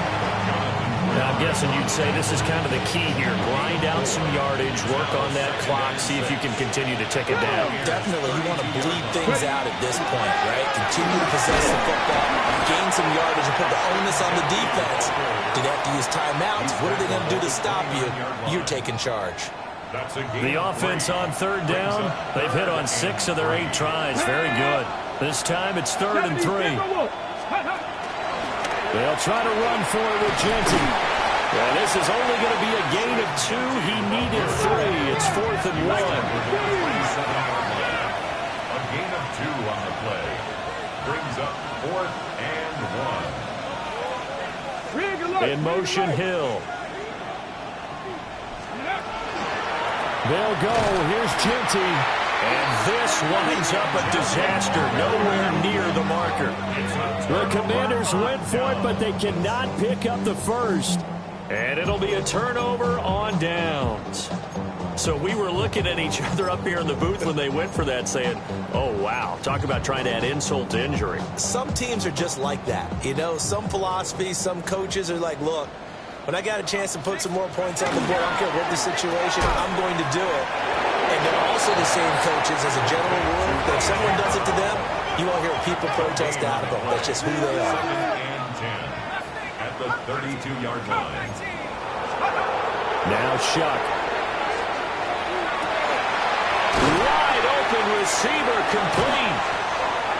Now, I'm guessing you'd say this is kind of the key here. Grind out some yardage, work on that clock, see if you can continue to tick it down. Definitely, you want to bleed things out at this point, right? Continue to possess the football, gain some yardage, and put the onus on the defense. Do they have to use timeouts? What are they going to do to stop you? You're taking charge. The offense on third down, they've hit on 6 of their 8 tries. Very good. This time it's 3rd and 3. They'll try to run for it with Genty. And this is only going to be a gain of 2. He needed 3. It's 4th and 1. A gain of 2 on the play. Brings up 4th and 1. In motion, Hill. They'll go. Here's Genty. And this winds up a disaster. Nowhere near the marker. The Commanders went for it, but they cannot pick up the first. And it'll be a turnover on downs. So we were looking at each other up here in the booth when they went for that saying, oh, wow, talk about trying to add insult to injury. Some teams are just like that. You know, some philosophies, some coaches are like, look, when I got a chance to put some more points on the board, I don't care what the situation, I'm going to do it. And they're also the same coaches as a general rule that if someone does it to them, you won't hear people protest out of them. That's just who they are. 2nd and 10 at the 32-yard line. Now Shuck. Wide open receiver complete.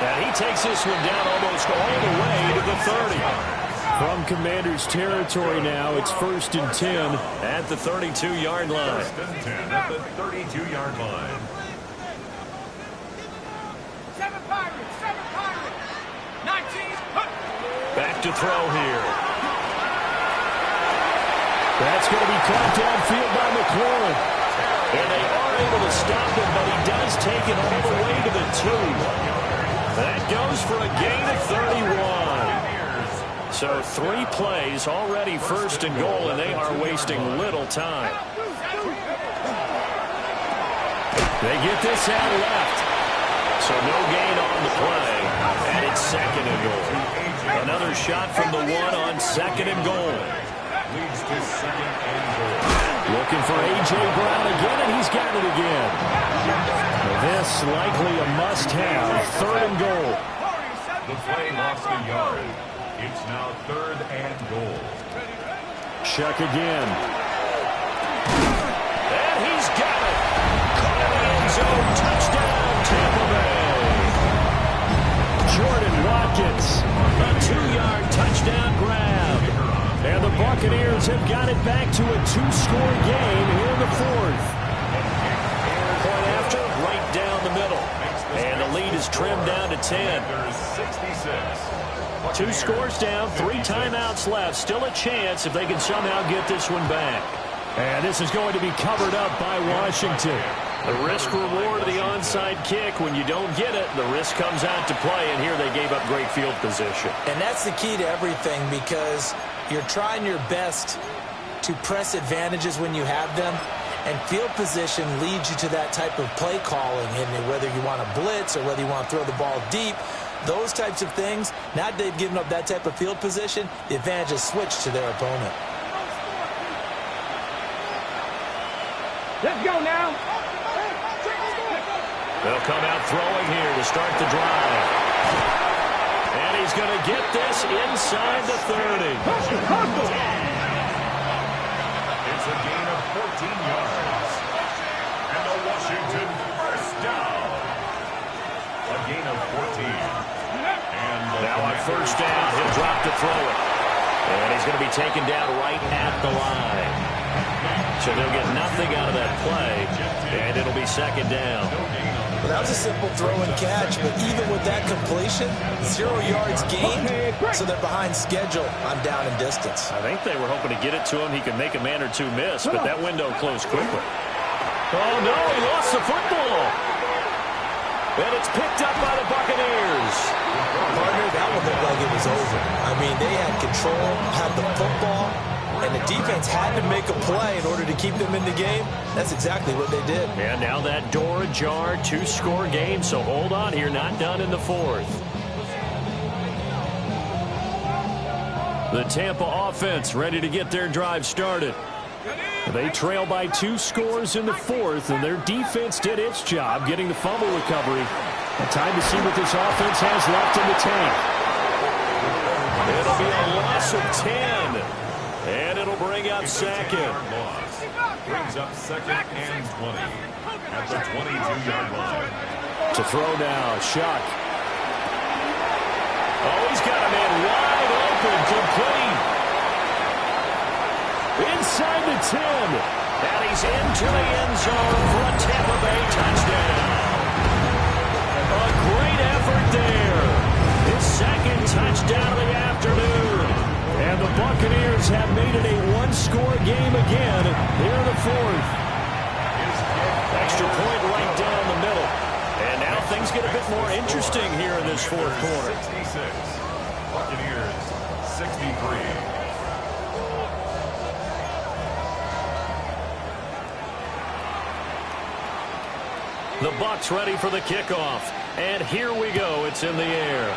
And he takes this one down almost all the way to the 30. From Commanders territory now, it's 1st and 10 at the 32-yard line. 1st and 10 at the 32-yard line. 7 Pirates. 19. Back to throw here. That's going to be caught downfield by McLaurin. And they are able to stop him, but he does take it all the way to the 2. That goes for a gain of 31. So 3 plays, already 1st and goal, and they are wasting little time. They get this out left. So no gain on the play, and it's 2nd and goal. Another shot from the 1 on 2nd and goal. Leads to 2nd and goal. Looking for A.J. Brown again, and he's got it again. This likely a must-have, 3rd and goal. The play lost a yard. It's now 3rd and goal. Check again. And he's got it. Caught in the end zone. Touchdown, Tampa Bay. Jordan Watkins, a 2-yard touchdown grab. And the Buccaneers have got it back to a 2-score game here in the 4th. Point after, right down the middle. And the lead is trimmed down to 10. 2 scores down, 3 timeouts left. Still a chance if they can somehow get this one back. And this is going to be covered up by Washington. The risk-reward of the onside kick, when you don't get it, the risk comes out to play, and here they gave up great field position. And that's the key to everything, because you're trying your best to press advantages when you have them, and field position leads you to that type of play calling, and whether you want to blitz or whether you want to throw the ball deep, those types of things, now that they've given up that type of field position, the advantage is switched to their opponent. Let's go now. They'll come out throwing here to start the drive. And he's going to get this inside the 30. It's a gain of 14 yards. And a Washington first down. A gain of 14. And now on first down, he'll drop to throw it. And he's going to be taken down right at the line. So they'll get nothing out of that play, and it'll be second down. Well, that was a simple throw and catch, but even with that completion, 0 yards gained, so they're behind schedule on down and distance. I think they were hoping to get it to him. He could make a man or two miss, but that window closed quickly. Oh, no, he lost the football. And it's picked up by the Buccaneers. Partner, that one looked like it was over. I mean, they had control, had the football, and the defense had to make a play in order to keep them in the game. That's exactly what they did. And now that door ajar, 2-score game, so hold on here, not done in the 4th. The Tampa offense ready to get their drive started. They trail by 2 scores in the 4th, and their defense did its job getting the fumble recovery. And time to see what this offense has left in the tank. It'll be a loss of 10. And it'll bring up second. Brings up second and 20 at the 22-yard line. To throw now, Shuck. Oh, he's got a man wide open, complete. Inside the 10. And he's into the end zone for a Tampa Bay touchdown. A great effort there. His second touchdown of the afternoon. And the Buccaneers have made it a 1-score game again here in the 4th. Extra point right down the middle. And now things get a bit more interesting here in this 4th quarter. 66. Buccaneers 63. The Bucs ready for the kickoff. And here we go. It's in the air.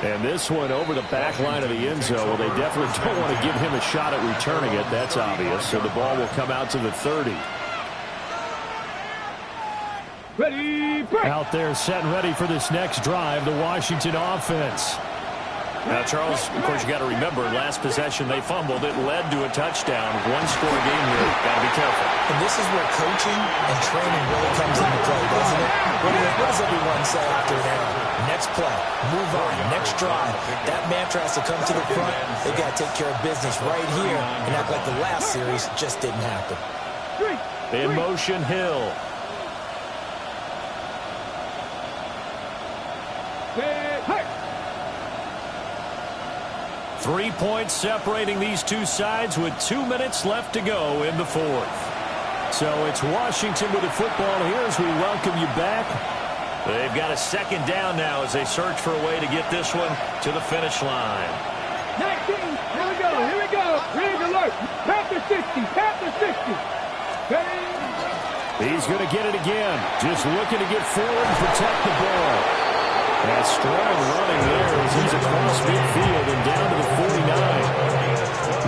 And this one over the back line of the end zone. Well, they definitely don't want to give him a shot at returning it. That's obvious. So the ball will come out to the 30. Ready, break. Out there set and ready for this next drive, the Washington offense. Now, Charles, of course, you got to remember, last possession they fumbled. It led to a touchdown. 1-score game here. Got to be careful. And this is where coaching and training really comes into play, doesn't it? What does everyone say after now? Next play, move on, next drive. That mantra has to come to the front. They got to take care of business right here and act like the last series just didn't happen. In motion, Hill. Hey. 3 points separating these two sides with 2 minutes left to go in the 4th. So it's Washington with the football here as we welcome you back. They've got a second down now as they search for a way to get this one to the finish line. 19, here we go. Rig alert. Panther 60, Panther 60. Hey. He's going to get it again. Just looking to get forward and protect the ball. And strong running there as he's across midfield and down to the 49.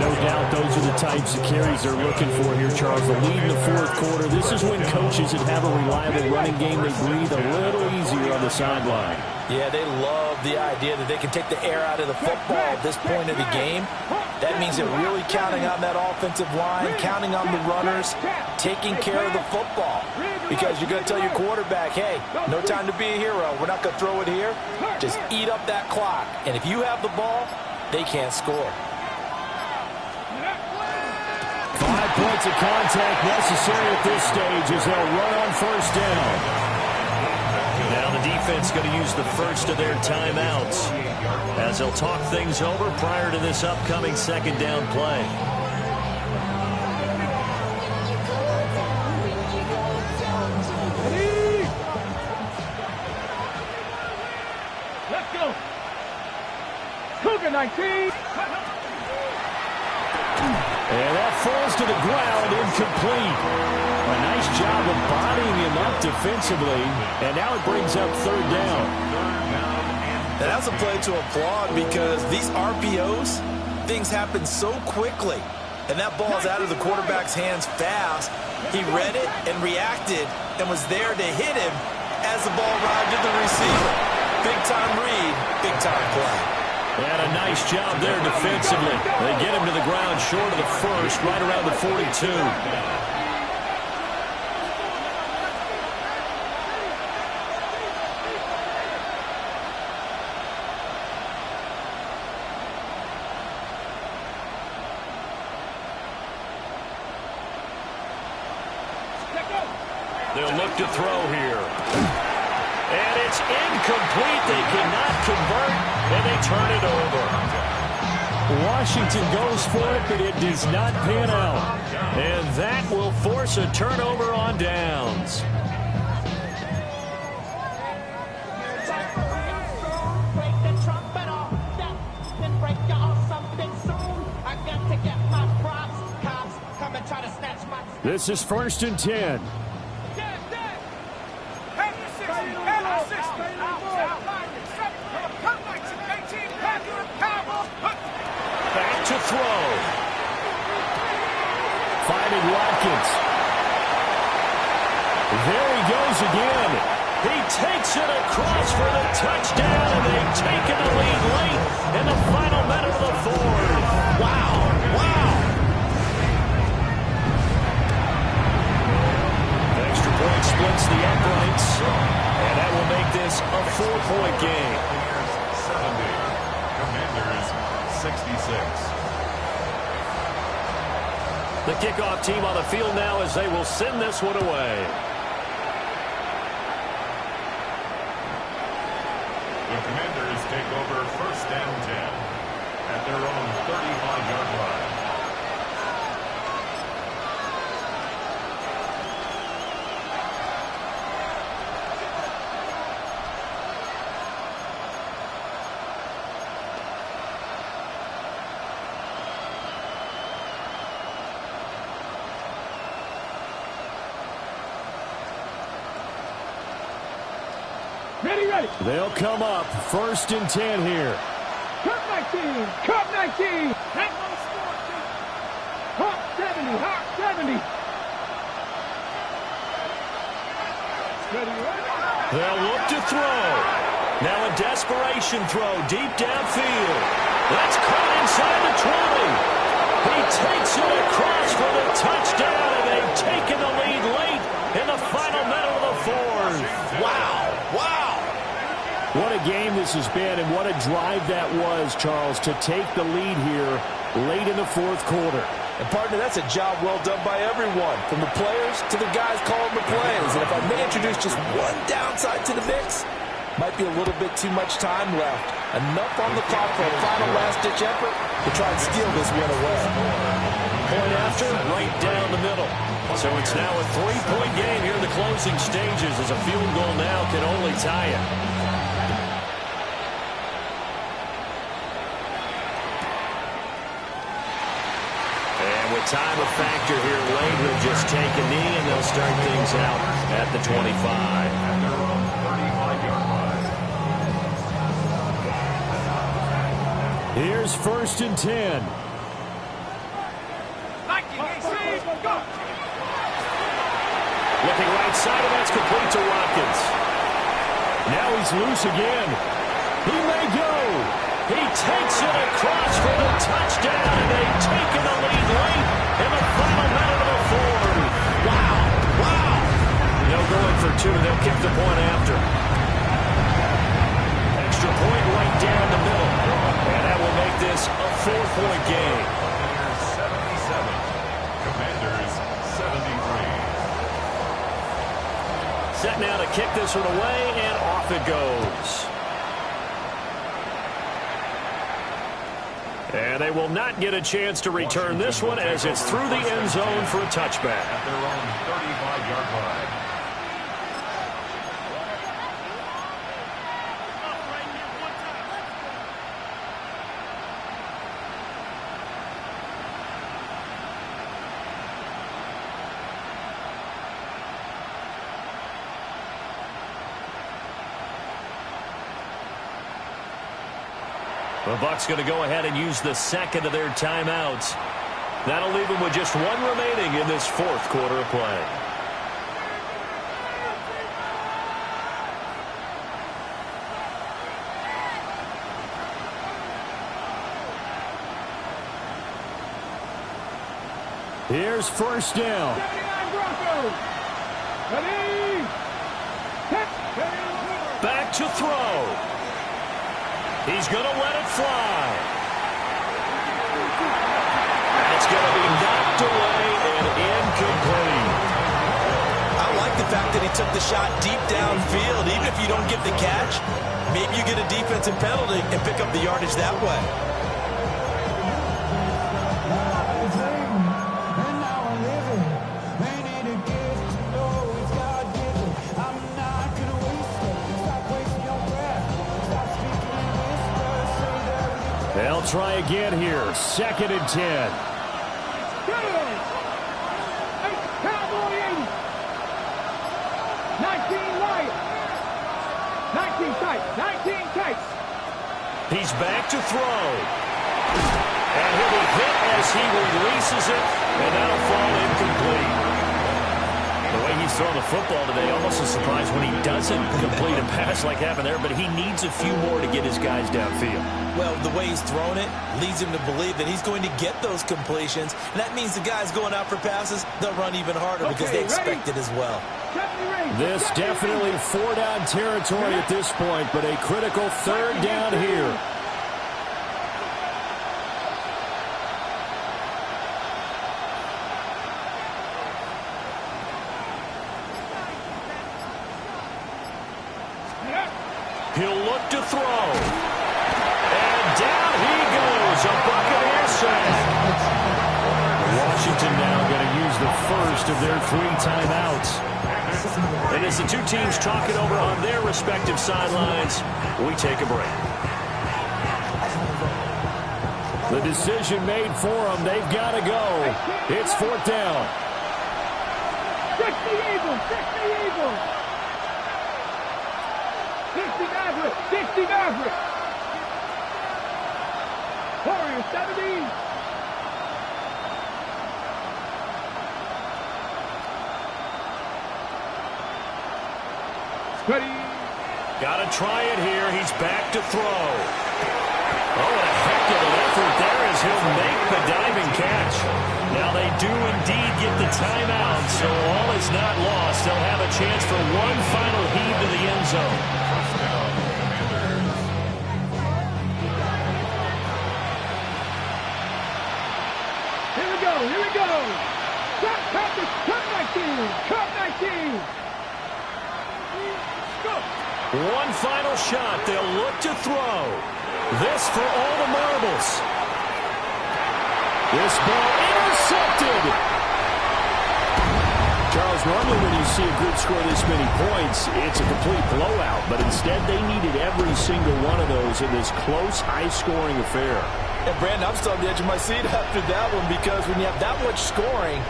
No doubt those are the types of carries they're looking for here, Charles. The lead in the 4th quarter. This is when coaches that have a reliable running game, they breathe a little easier on the sideline. Yeah, they love the idea that they can take the air out of the football at this point of the game. That means they're really counting on that offensive line, counting on the runners, taking care of the football. Because you're going to tell your quarterback, hey, no time to be a hero. We're not going to throw it here. Just eat up that clock. And if you have the ball, they can't score. 5 points of contact necessary at this stage as they'll run on first down. Now the defense going to use the first of their timeouts as they'll talk things over prior to this upcoming second down play. Let's go. Cougar 19. And that falls to the ground, incomplete. A nice job of bodying him up defensively, and now it brings up third down. And that's a play to applaud because these RPOs, things happen so quickly. And that ball's out of the quarterback's hands fast. He read it and reacted and was there to hit him as the ball arrived at the receiver. Big-time read, big-time play. And a nice job there defensively. They get him to the ground short of the first, right around the 42. They'll look to throw here. And it's incomplete. They cannot convert, and they turn it over. Washington goes for it, but it does not pan out. And that will force a turnover on downs. This is 1st and 10. Back to throw. Finding Watkins. There he goes again. He takes it across for the touchdown, and they've taken the lead late in the final minute of the fourth. Wow. The extra point splits the uprights, and that will make this a 4-point game. 70. Commanders 66. The kickoff team on the field now as they will send this one away. The Commanders take over 1st and 10 at their own 35-yard line. Ready. They'll come up 1st and 10 here. Cup 19. Cup 19. Hawk 70. Hawk 70. Ready. They'll look to throw. Now a desperation throw deep downfield. That's caught inside the 20. He takes it across for the touchdown, and they've taken the lead late in the final minute of the fourth. Wow. What a game this has been, and what a drive that was, Charles, to take the lead here late in the fourth quarter. And, partner, that's a job well done by everyone, from the players to the guys calling the plays. And if I may introduce just one downside to the mix, might be a little bit too much time left. Enough on the clock for a final last-ditch effort to try and steal this one away. Point after, right down the middle. So it's now a 3-point game here in the closing stages as a field goal now can only tie it. Time a factor here late. He'll just take a knee, and they'll start things out at the 25. At their own 35-yard line. Here's 1st and 10. Looking right side, and that's complete to Watkins. Now he's loose again. He may go. He takes it across for the touchdown, and they've taken the lead late in the final minute of the fourth. Wow. Wow. No going for two. They'll kick the point after. Extra point right down the middle. And that will make this a 4-point game. 77. Commanders 73. Set now to kick this one away, and off it goes. And they will not get a chance to return this one as it's through the end zone for a touchback. At their own 35-yard line. The Bucs going to go ahead and use the second of their timeouts. That'll leave them with just one remaining in this fourth quarter of play. Here's first down. 79 Broncos. Ready. Back to throw. He's going to let it fly. It's going to be knocked away and incomplete. I like the fact that he took the shot deep downfield. Even if you don't get the catch, maybe you get a defensive penalty and pick up the yardage that way. They'll try again here. 2nd and 10. Cowboy 80. 19 Lions. 19 tight. 19 tight. He's back to throw. And he'll be hit as he releases it, and that'll fall incomplete. The way he's throwing the football today, almost a surprise when he doesn't complete a pass like happened there, but he needs a few more to get his guys downfield. Well, the way he's thrown it leads him to believe that he's going to get those completions. And that means the guys going out for passes, they'll run even harder because they expect it as well. This definitely 4-down territory at this point, but a critical 3rd down here. He'll look to throw. And down he goes. A Buccaneer sack. Washington now going to use the first of their 3 timeouts. And as the two teams talk it over on their respective sidelines, we take a break. The decision made for them. They've got to go. It's 4th down. 60 Eagles. 60 Eagles. 60 Maverick. 60 Maverick. Warriors 70. Ready. Got to try it here. He's back to throw. Oh, what a heck of an effort there as he'll make the diving catch. Now they do indeed get the timeout, so all is not lost. They'll have a chance for one final heave to the end zone. First down, Commanders. Here we go. Here we go. Cut 19. Cut 19. One final shot. They'll look to throw. This for all the marbles. This ball intercepted. Charles, normally when you see a group score this many points, it's a complete blowout. But instead, they needed every single one of those in this close, high-scoring affair. And Brandon, I'm still on the edge of my seat after that one because when you have that much scoring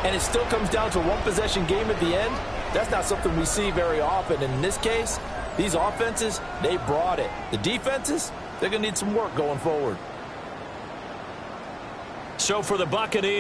and it still comes down to a one-possession game at the end, that's not something we see very often. And in this case, these offenses, they brought it. The defenses, they're going to need some work going forward. So for the Buccaneers,